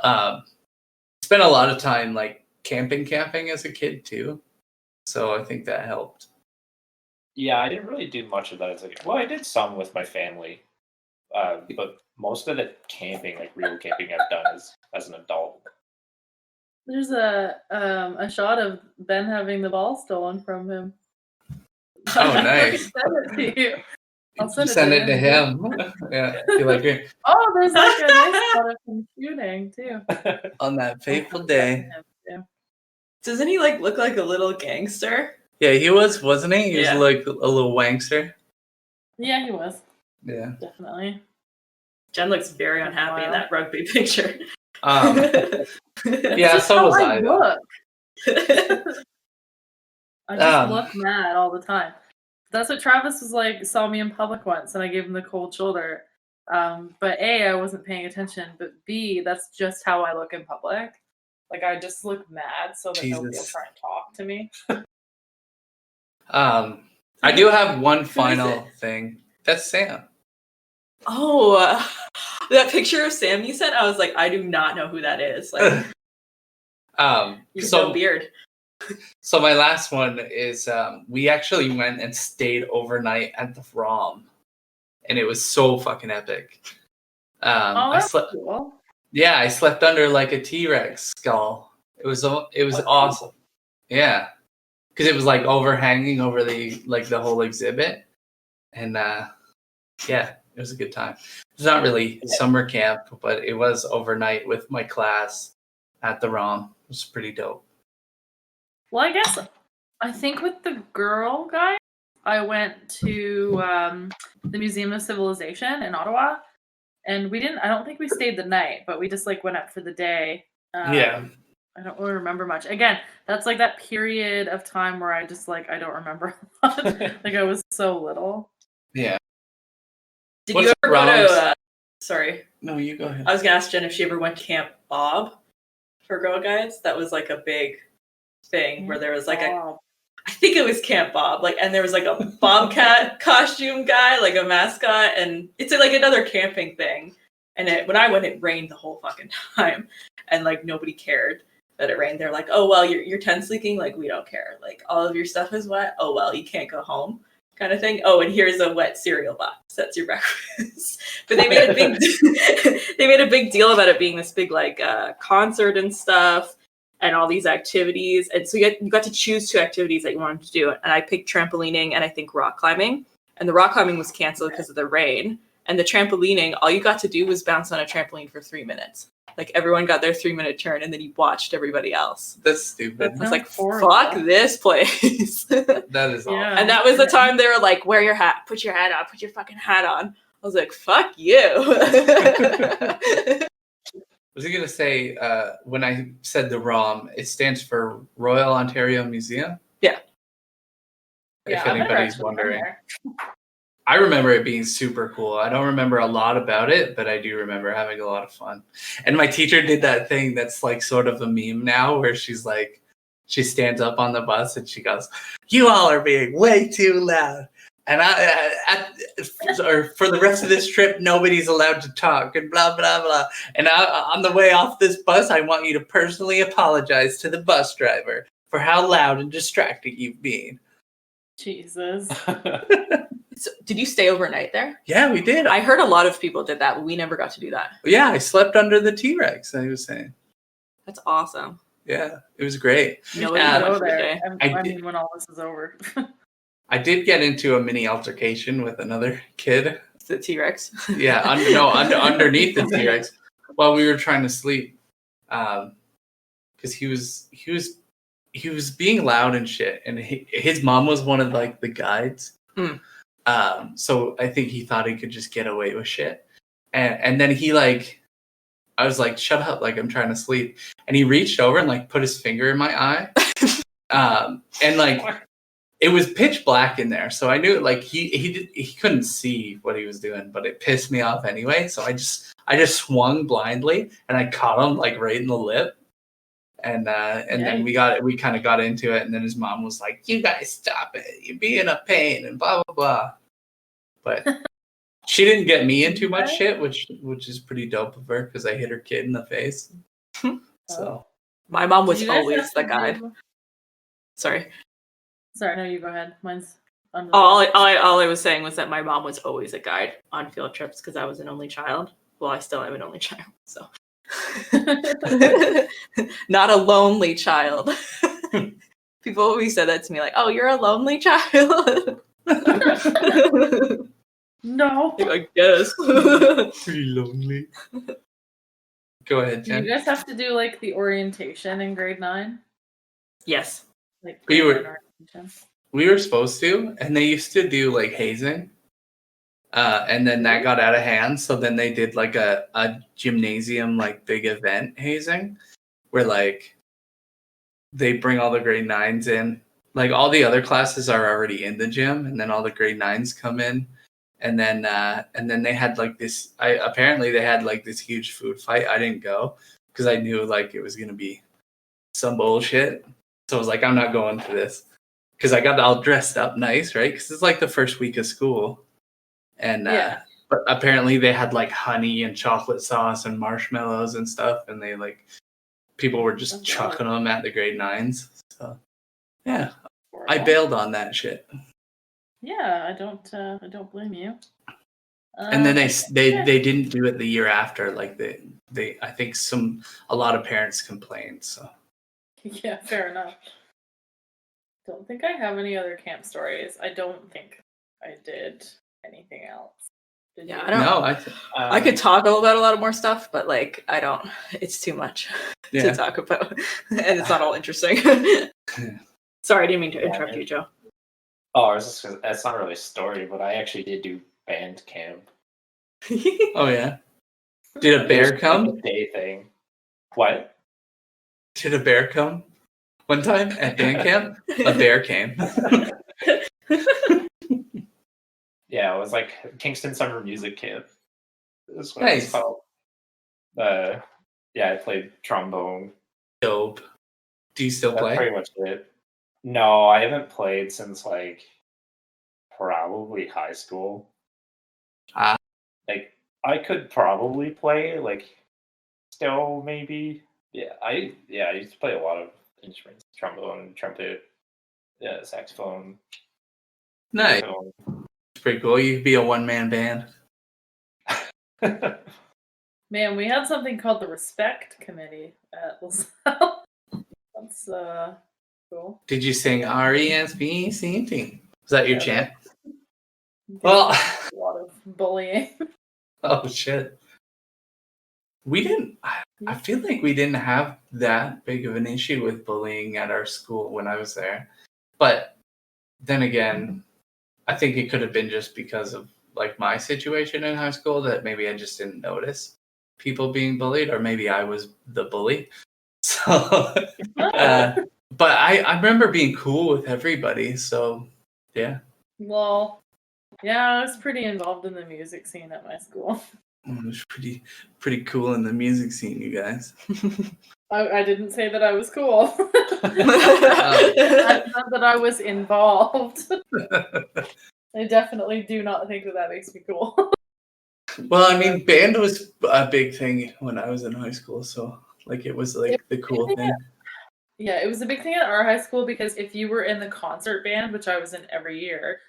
Spent a lot of time like camping as a kid too, so I think that helped.
Yeah, I didn't really do much of that as a kid. Well, I did some with my family, but most of the camping, like real camping, I've done as an adult.
There's a shot of Ben having the ball stolen from him.
Oh, nice.
Send it to you. I'll send
it to him. Yeah, be like
Oh, there's like a nice shot of him shooting too.
on that fateful day.
Doesn't he like look like a little gangster?
Yeah, he wasn't he? He was
Yeah.
like a little wankster.
Yeah, he was
Yeah.
definitely.
Jen looks very unhappy in that rugby picture.
Yeah,
It's
so
how
was
I
I. Though.
look. I just look mad all the time. That's what Travis was like. Saw me in public once, and I gave him the cold shoulder. But A, I wasn't paying attention. But B, that's just how I look in public. Like I just look mad, so that nobody will
Jesus.
try and talk to me.
I do have one final thing. That's Sam.
Oh, that picture of Sam you sent, I was like, I do not know who that is. Like, he's
so
no beard.
So my last one is we actually went and stayed overnight at the ROM, and it was so fucking epic.
Oh,
I
that's
slept.
cool.
Yeah, I slept under like a T-Rex skull. It was
That's
awesome.
cool.
Yeah, because it was like overhanging over the whole exhibit, and yeah, it was a good time. It's not really summer camp, but it was overnight with my class at the ROM. It was pretty dope.
Well, I think with the girl guy, I went to the Museum of Civilization in Ottawa, and I don't think we stayed the night, but we just like went up for the day.
Yeah.
I don't really remember much. Again, that's like that period of time where I just like I don't remember a lot. Like I was so little.
Yeah.
Did
What's
you ever go
Rom's-
to? Sorry,
No, you go ahead.
I was gonna ask Jen if she ever went to Camp Bob for Girl Guides. That was like a big thing where there was like
Wow.
I think it was Camp Bob, like, and there was like a bobcat costume guy, like a mascot, and it's like another camping thing. And when I went, it rained the whole fucking time, and like nobody cared that it rained. They're like, oh well, your tent's leaking, like we don't care. Like all of your stuff is wet. Oh well, you can't go home, kind of thing. Oh, and here's a wet cereal box. That's your breakfast. But they made a big deal about it being this big like concert and stuff. And all these activities, and so you got to choose 2 activities that you wanted to do. And I picked trampolining and I think rock climbing. And the rock climbing was canceled because of the rain. And the trampolining, all you got to do was bounce on a trampoline for 3 minutes. Like everyone got their 3-minute turn, and then you watched everybody else.
That's stupid.
I was like,
horrible.
fuck this place.
That is awful.
Yeah.
And that was the time they were like, wear your hat, put your hat on, put your fucking hat on. I was like, fuck you.
Was I gonna say when I said the ROM, it stands for Royal Ontario Museum?
Yeah.
If
I've never
anybody's
actually been
wondering.
there.
I remember it being super cool. I don't remember a lot about it, but I do remember having a lot of fun. And my teacher did that thing that's like sort of a meme now where she's like, she stands up on the bus and she goes, "You all are being way too loud. And for the rest of this trip, nobody's allowed to talk and blah, blah, blah. And on the way off this bus, I want you to personally apologize to the bus driver for how loud and distracting you've been."
Jesus.
So, did you stay overnight there?
Yeah, we did.
I heard a lot of people did that, but we never got to do that.
Yeah, I slept under the T-Rex, I was saying.
That's awesome.
Yeah, it was great.
Nobody
Yeah,
went
Go
for the
there.
day.
I mean, when all this is over.
I did get into a mini altercation with another kid.
The T-Rex.
Yeah, underneath the T-Rex while we were trying to sleep, because he was being loud and shit, and his mom was one of like the guides. So I think he thought he could just get away with shit, and then he like, I was like, "Shut up! Like I'm trying to sleep," and he reached over and like put his finger in my eye, and like. It was pitch black in there, so I knew like he couldn't see what he was doing, but it pissed me off anyway. So I just swung blindly and I caught him like right in the lip, and then we kind of got into it, and then his mom was like, "You guys stop it! You're being a pain," and blah blah blah. But she didn't get me in too much shit, which is pretty dope of her because I hit her kid in the face. So
My mom was
Did you guys
always
have
the
to
guide.
do-
Sorry.
Sorry, no, you go ahead. Mine's
All I was saying was that my mom was always a guide on field trips because I was an only child. Well, I still am an only child, so not a lonely child. People always said that to me, like, "Oh, you're a lonely child."
No.
I guess.
pretty lonely. Go ahead,
Did
Jen.
you guys have to do like the orientation in grade 9?
Yes.
Like
We
grade
were-
9 orientation?
We were supposed to, and they used to do like hazing. And then that got out of hand. So then they did like a gymnasium, like big event hazing where like they bring all the grade 9s in. Like all the other classes are already in the gym, and then all the grade 9s come in. And then they had like this, apparently they had like this huge food fight. I didn't go because I knew like it was going to be some bullshit. So I was like, I'm not going to this. Because I got all dressed up nice, right? Because it's like the first week of school. And but apparently they had like honey and chocolate sauce and marshmallows and stuff. And they like, people were just chucking them at the grade 9s. So yeah, I bailed on that shit.
Yeah, I don't blame you.
And then they didn't do it the year after. Like they I think a lot of parents complained. So
Yeah, fair enough. Don't think I have any other camp stories. I don't think I did anything else. Did
Yeah,
you?
I don't.
No,
I could talk about a lot of more stuff, but like I don't. It's too much
Yeah.
to talk about, and it's not all interesting. Sorry, I didn't mean to interrupt you, Joe.
Oh, I was just gonna, that's not really a story, but I actually did do band camp.
Oh yeah. Did a bear
It was
come?
like a day thing. What?
Did a bear come? One time at band camp, a bear came.
Yeah, it was like Kingston Summer Music Camp. That's what
Nice.
it's called. Yeah, I played trombone.
Dope. Do you still
That's
play?
pretty much it. No, I haven't played since like probably high school.
Ah.
Like I could probably play like still maybe. Yeah, I used to play a lot of instruments: trombone, trumpet, yeah, saxophone.
Nice.
baritone.
It's pretty cool. You could be a one-man band.
Man, we had something called the Respect Committee at LaSalle. That's cool.
Did you sing R-E-S-P-C-T? Was that your
Yeah,
chant?
Did
Well,
a lot of bullying.
oh shit. We didn't. I feel like we didn't have that big of an issue with bullying at our school when I was there. But then again, I think it could have been just because of like my situation in high school that maybe I just didn't notice people being bullied, or maybe I was the bully. So, but I remember being cool with everybody. So, yeah.
Well, yeah, I was pretty involved in the music scene at my school.
It was pretty cool in the music scene, you guys.
I didn't say that I was cool. I said that I was involved. I definitely do not think that makes me cool.
Well, I mean, band was a big thing when I was in high school, so like it was like the cool thing.
Yeah, it was a big thing at our high school because if you were in the concert band, which I was in every year,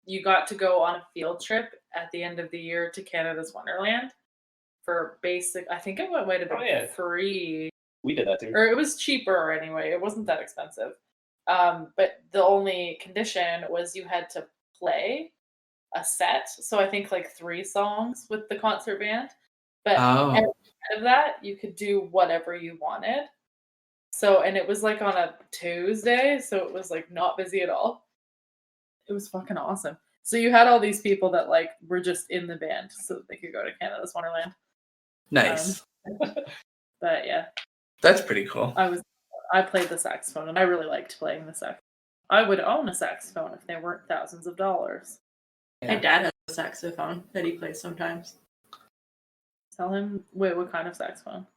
you got to go on a field trip at the end of the year to Canada's Wonderland for basic. I think it might have been free.
We did that too.
Or it was cheaper anyway. It wasn't that expensive. But the only condition was you had to play a set. So I think like 3 songs with the concert band. But outside of that, you could do whatever you wanted. So, and it was like on a Tuesday, so it was like not busy at all. It was fucking awesome. So you had all these people that like were just in the band so that they could go to Canada's Wonderland.
Nice.
But yeah.
That's pretty cool.
I played the saxophone and I really liked playing the saxophone. I would own a saxophone if they weren't thousands of dollars.
My dad has a saxophone that he plays sometimes.
Tell him, wait, what kind of saxophone?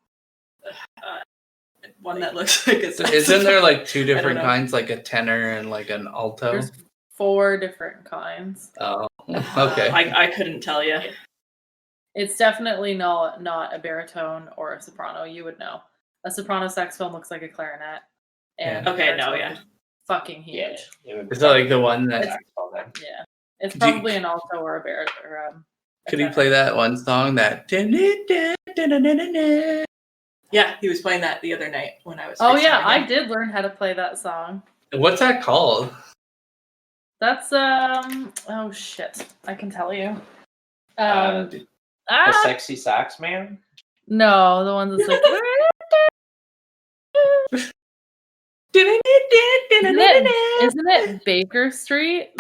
One that looks like a saxophone.
Isn't there like 2 different kinds, like a tenor and like an alto?
There's 4 different kinds.
Oh, okay.
I couldn't tell you.
It's definitely not a baritone or a soprano. You would know. A soprano saxophone looks like a clarinet. And
Okay, no, yeah.
Fucking huge.
Is that like the one that...
Yeah. It's probably an alto or a baritone.
Could you play that one song that...
Yeah, he was playing that the other night when I was...
Oh yeah, I did learn how to play that song.
What's that called?
That's oh shit. I can tell you.
The Sexy Sax Man?
No, the one that's like Isn't it Baker Street?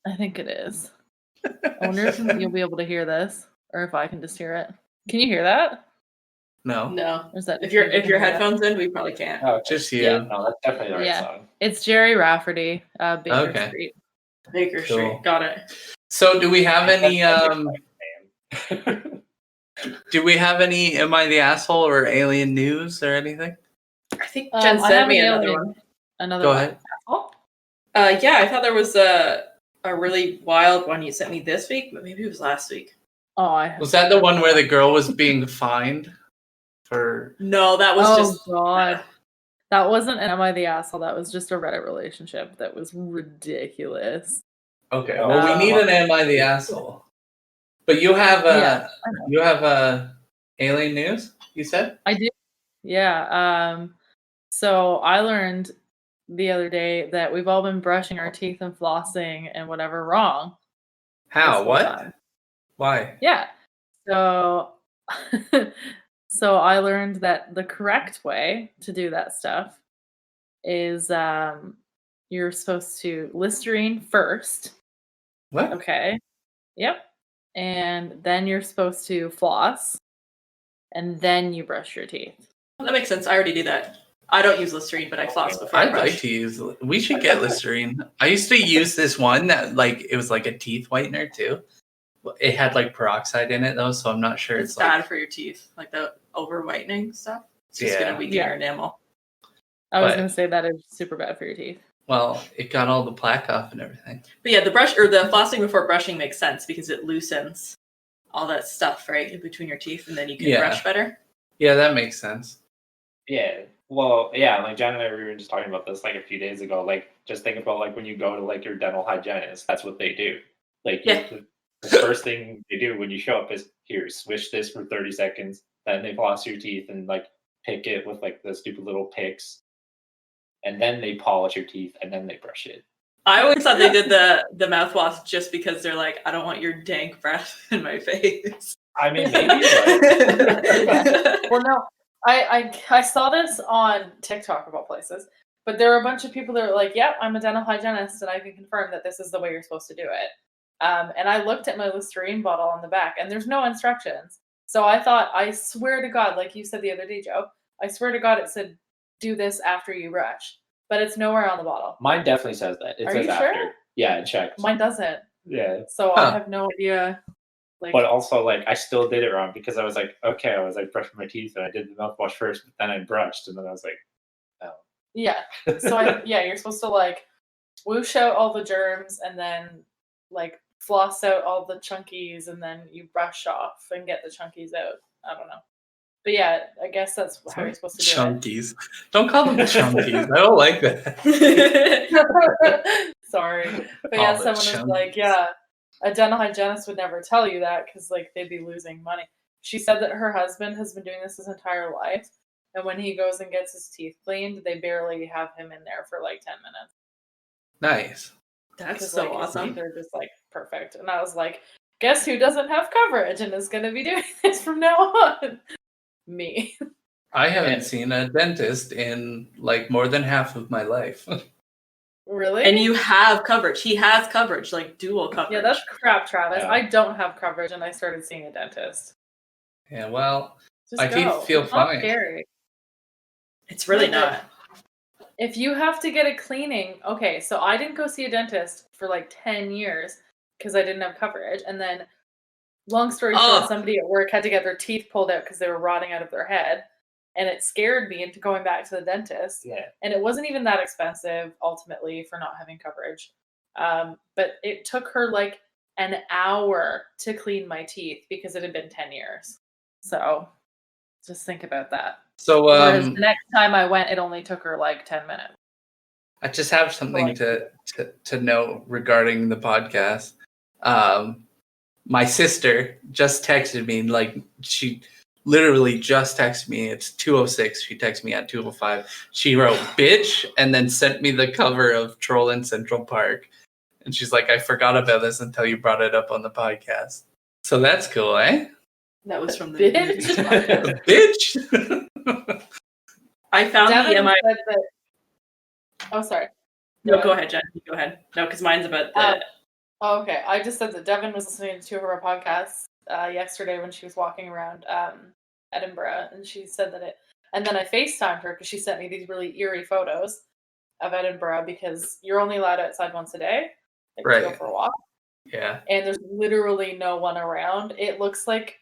I think it is. I wonder if you'll be able to hear this, or if I can just hear it. Can you hear that?
No.
No.
Or is that
if your headphones in, we probably can't.
Oh,
just you.
Yeah.
No, that's definitely the right song.
It's Jerry Rafferty, Baker Street.
Baker Street. Got it.
So do we have any do we have any Am I the Asshole or alien news or anything?
I think Jen sent me another one.
Go
ahead.
Yeah, I thought there was a really wild one you sent me this week, but maybe it was last week.
Oh,
was that the one where the girl was being fined for?
No, that was just.
Oh God, that wasn't an Am I the Asshole? That was just a Reddit relationship that was ridiculous.
Okay, well, we need an Am I the Asshole? But you have you have alien news? you said?
I do. Yeah. So I learned the other day that we've all been brushing our teeth and flossing and whatever wrong
How?
this whole
What?
time.
Why?
Yeah. So so I learned that the correct way to do that stuff is you're supposed to Listerine first.
What?
Okay. Yep. And then you're supposed to floss and then you brush your teeth.
That makes sense. I already do that. I don't use Listerine, but I floss before I
I'd
brush.
like to use. We should get Listerine. I used to use this one that like it was like a teeth whitener too. It had like peroxide in it though, so I'm not sure
It's
it's
bad
like.
for your teeth, like the over whitening stuff. It's just gonna weaken
Yeah.
your enamel.
I was
But-
gonna say that is super bad for your teeth.
Well, it got all the plaque off and everything.
But yeah, the brush or the flossing before brushing makes sense because it loosens all that stuff right in between your teeth, and then you can
Yeah.
brush better.
Yeah, that makes sense.
Yeah. Well, yeah, like Jen and I were just talking about this like a few days ago. Like, just think about like when you go to like your dental hygienist, that's what they do. Like,
Yeah.
the first thing they do when you show up is here, swish this for 30 seconds. Then they floss your teeth and like pick it with like the stupid little picks. And then they polish your teeth and then they brush it.
I always thought they did the mouthwash just because they're like, I don't want your dank breath in my face.
I mean, maybe. But
Well, no, I saw this on TikTok of all places, but there were a bunch of people that were like, "Yep, I'm a dental hygienist, and I can confirm that this is the way you're supposed to do it." And I looked at my Listerine bottle on the back, and there's no instructions. So I thought, I swear to God, like you said the other day, Joe, I swear to God, it said, "Do this after you brush," but it's nowhere on the bottle.
mine definitely says that. It
Are
says
you
after.
sure?
Yeah, it checks.
Mine doesn't.
Yeah.
So
Huh.
I have no idea. Like,
But also, like, I still did it wrong because I was like, okay, I was like brushing my teeth and I did the mouthwash first, but then I brushed and then I was like,
yeah. So you're supposed to like whoosh out all the germs and then like floss out all the chunkies and then you brush off and get the chunkies out. I don't know. But yeah, I guess that's how you're supposed to do
Chunkies. Don't call them chunkies. I don't like that.
it. Sorry. But yeah,
All the
someone was like,
chunkies.
yeah, a dental hygienist would never tell you that because like they'd be losing money. She said that her husband has been doing this his entire life. And when he goes and gets his teeth cleaned, they barely have him in there for like 10 minutes.
Nice.
That's
Because
so
like, his
awesome.
teeth are just like perfect. And I was like, guess who doesn't have coverage and is going to be doing this from now on? Me.
I haven't
Yeah.
seen a dentist in like more than half of my life.
Really?
And you have coverage. He has coverage, like dual coverage.
Yeah, that's crap, Travis.
Yeah.
I don't have coverage and I started seeing a dentist.
Yeah, well,
Just
my
go.
teeth feel
It's not
fine.
scary.
It's really
No, but-
not.
If you have to get a cleaning, okay, so I didn't go see a dentist for like 10 years because I didn't have coverage. And then, long story short,
Oh.
somebody at work had to get their teeth pulled out because they were rotting out of their head. And it scared me into going back to the dentist.
yeah.
And it wasn't even that expensive ultimately for not having coverage. But it took her like an hour to clean my teeth because it had been 10 years. So just think about that.
So
Whereas the next time I went, it only took her like 10 minutes.
I just have something
Like-
to know regarding the podcast. My sister just texted me, like she literally just texted me. It's 2:06. She texted me at 2:05. She wrote "bitch" and then sent me the cover of Troll in Central Park. And she's like, I forgot about this until you brought it up on the podcast. So that's cool, eh?
That was from the
Bitch.
Bitch.
I found
Devin
the MI.
said that. Oh, sorry.
No, go ahead, Jen. Go ahead. No, because mine's about the.
Oh, okay. I just said that Devin was listening to two of our podcasts yesterday when she was walking around Edinburgh, and she said that it. And then I FaceTimed her because she sent me these really eerie photos of Edinburgh because you're only allowed outside once a day, like to go
Right.
for a walk,
Yeah.
and there's literally no one around. It looks like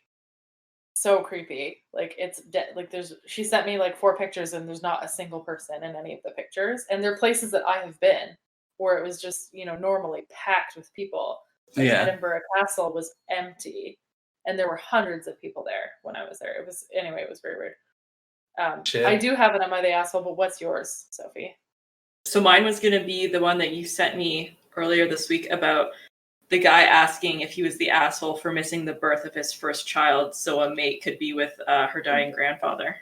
so creepy. Like it's like there's. She sent me like 4 pictures, and there's not a single person in any of the pictures, and they're places that I have been where it was just normally packed with people. Like
Yeah.
Edinburgh Castle was empty, and there were hundreds of people there when I was there. It was very weird.
Shit.
I do have an Am I the Asshole, but what's yours, Sophie?
So mine was going to be the one that you sent me earlier this week about the guy asking if he was the asshole for missing the birth of his first child so a mate could be with her dying grandfather.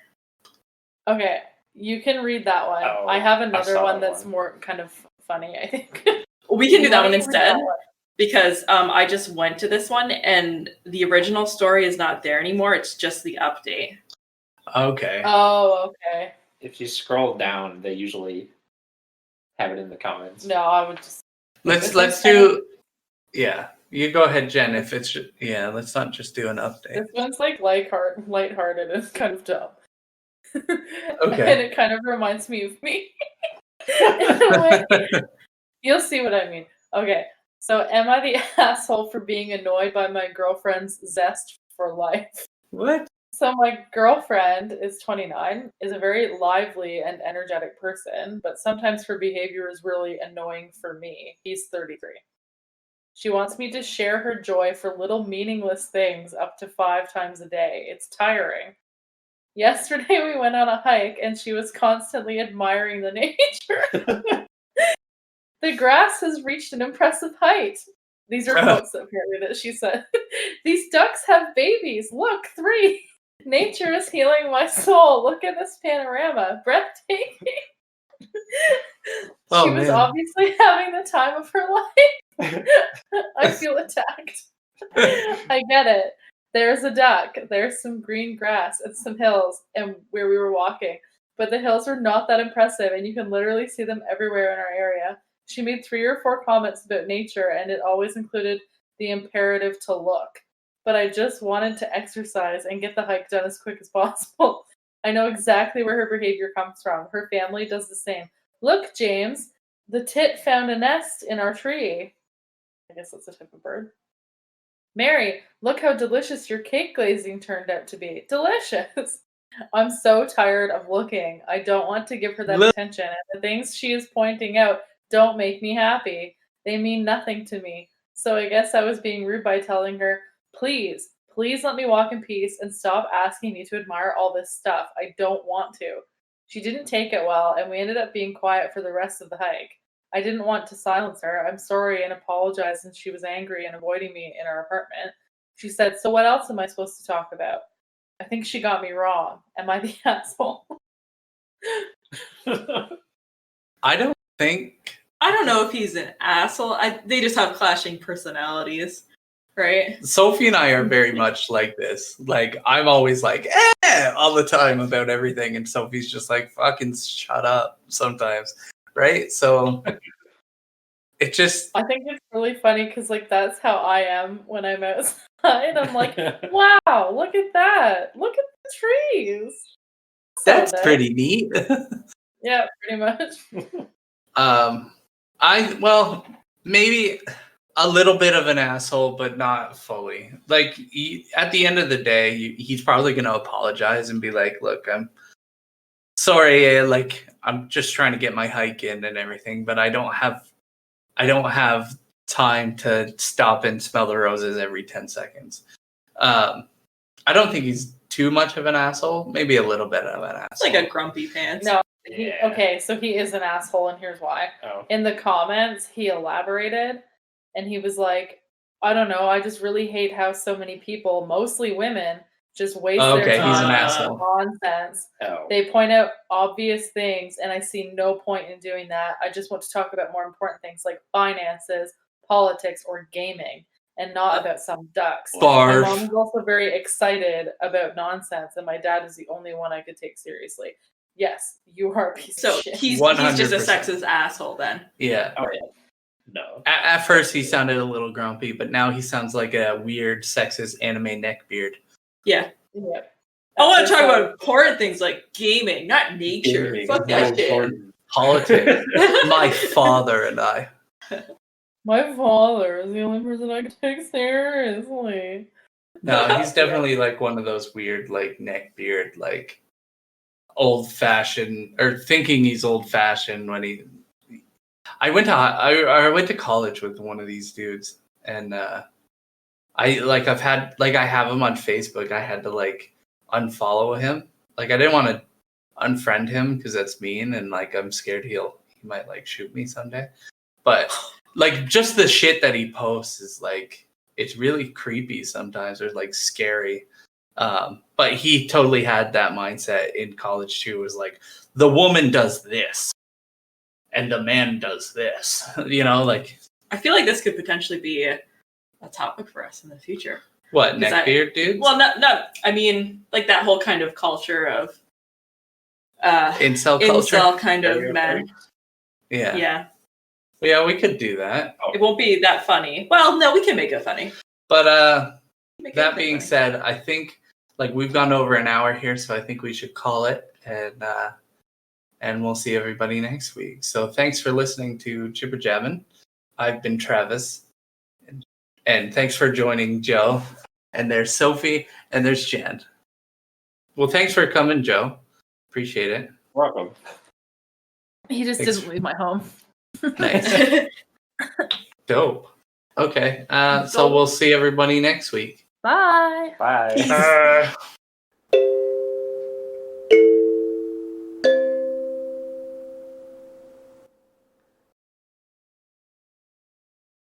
Okay, you can read that one.
Oh,
I have
I
another
saw
one
that
that's
one.
more kind of funny, I think.
We can do that
Why
one
don't you read that
instead.
one?
Because I just went to this one and the original story is not there anymore. It's just the update.
Okay.
Oh, okay.
If you scroll down, they usually have it in the comments.
No, I would just.
Let's
This
do. Yeah, you go ahead, Jen. If it's let's not just do an update.
This one's like lighthearted and kind of dumb.
Okay.
And it kind of reminds me of me. In a way. You'll see what I mean. Okay, so am I the asshole for being annoyed by my girlfriend's zest for life?
What?
So my girlfriend is 29, is a very lively and energetic person, but sometimes her behavior is really annoying for me. He's 33. She wants me to share her joy for little meaningless things up to 5 times a day. It's tiring. Yesterday we went on a hike and she was constantly admiring the nature. The grass has reached an impressive height. These are quotes apparently that she said. These ducks have babies. Look, 3. Nature is healing my soul. Look at this panorama. Breathtaking. She was obviously having the time of her life. I feel attacked. I get it. There's a duck. There's some green grass and some hills and where we were walking. But the hills are not that impressive and you can literally see them everywhere in our area. She made 3 or 4 comments about nature and it always included the imperative to look. But I just wanted to exercise and get the hike done as quick as possible. I know exactly where her behavior comes from. Her family does the same. Look, James, the tit found a nest in our tree. I guess that's a type of bird. Mary, look how delicious your cake glazing turned out to be. Delicious. I'm so tired of looking. I don't want to give her that attention. And the things she is pointing out don't make me happy. They mean nothing to me. So I guess I was being rude by telling her, please let me walk in peace and stop asking me to admire all this stuff. I don't want to. She didn't take it well, and we ended up being quiet for the rest of the hike. I didn't want to silence her. I'm sorry and apologized, and she was angry and avoiding me in our apartment. She said, so what else am I supposed to talk about? I think she got me wrong. Am I the asshole?
I don't
know if he's an asshole. They just have clashing personalities, right?
Sophie and I are very much like this. Like, I'm always like, all the time about everything. And Sophie's just like, fucking shut up sometimes. Right? So it just...
I think it's really funny because, like, that's how I am when I'm outside. I'm like, wow, look at that. Look at the trees.
That's pretty neat.
Yeah, pretty much.
Maybe a little bit of an asshole, but not fully. Like, at the end of the day, he's probably going to apologize and be like, look, I'm sorry. Like, I'm just trying to get my hike in and everything, but I don't have time to stop and smell the roses every 10 seconds. I don't think he's too much of an asshole. Maybe a little bit of an asshole.
It's like a grumpy pants.
No. Okay, so he is an asshole, and here's why.
Oh.
In the comments, he elaborated, and he was like, I don't know, I just really hate how so many people, mostly women, just waste their time
he's an asshole.
on nonsense.
Oh.
They point out obvious things, and I see no point in doing that. I just want to talk about more important things like finances, politics, or gaming, and not about some ducks.
Barf.
My mom is also very excited about nonsense, and my dad is the only one I could take seriously. Yes, you are a piece of shit.
He's
100%.
just a sexist asshole then.
Yeah.
Oh, yeah. No.
At first, he sounded a little grumpy, but now he sounds like a weird, sexist anime neckbeard.
Yeah.
Yeah.
I want to talk about important things like gaming, not nature.
Gaming.
Fuck that shit.
Politics. My father and I.
My father is the only person I can take seriously.
No, he's definitely like one of those weird, like neckbeard, like old-fashioned, or thinking he's old-fashioned when he. I went to college with one of these dudes, and I have him on Facebook. I had to like unfollow him. Like, I didn't want to unfriend him because that's mean, and like I'm scared he might like shoot me someday. But like just the shit that he posts is like it's really creepy sometimes or like scary. But he totally had that mindset in college too. It was like the woman does this and the man does this. You know, like
I feel like this could potentially be a topic for us in the future.
what, neckbeard dudes?
Well, not. I mean, like that whole kind of culture of
incel culture.
incel kind of men.
Yeah. Yeah, we could do that.
It won't be that funny. Well, no, we can make it funny.
But
Make
that
anything
being
funny.
said, I think like we've gone over an hour here, so I think we should call it and we'll see everybody next week. So thanks for listening to Chipper Jabbin'. I've been Travis. And thanks for joining Joe. And there's Sophie and there's Jen. Well, thanks for coming, Joe. Appreciate it.
Welcome.
He just
Thanks.
didn't leave my home.
Nice. Dope. Okay. So we'll see everybody next week.
Bye.
Bye.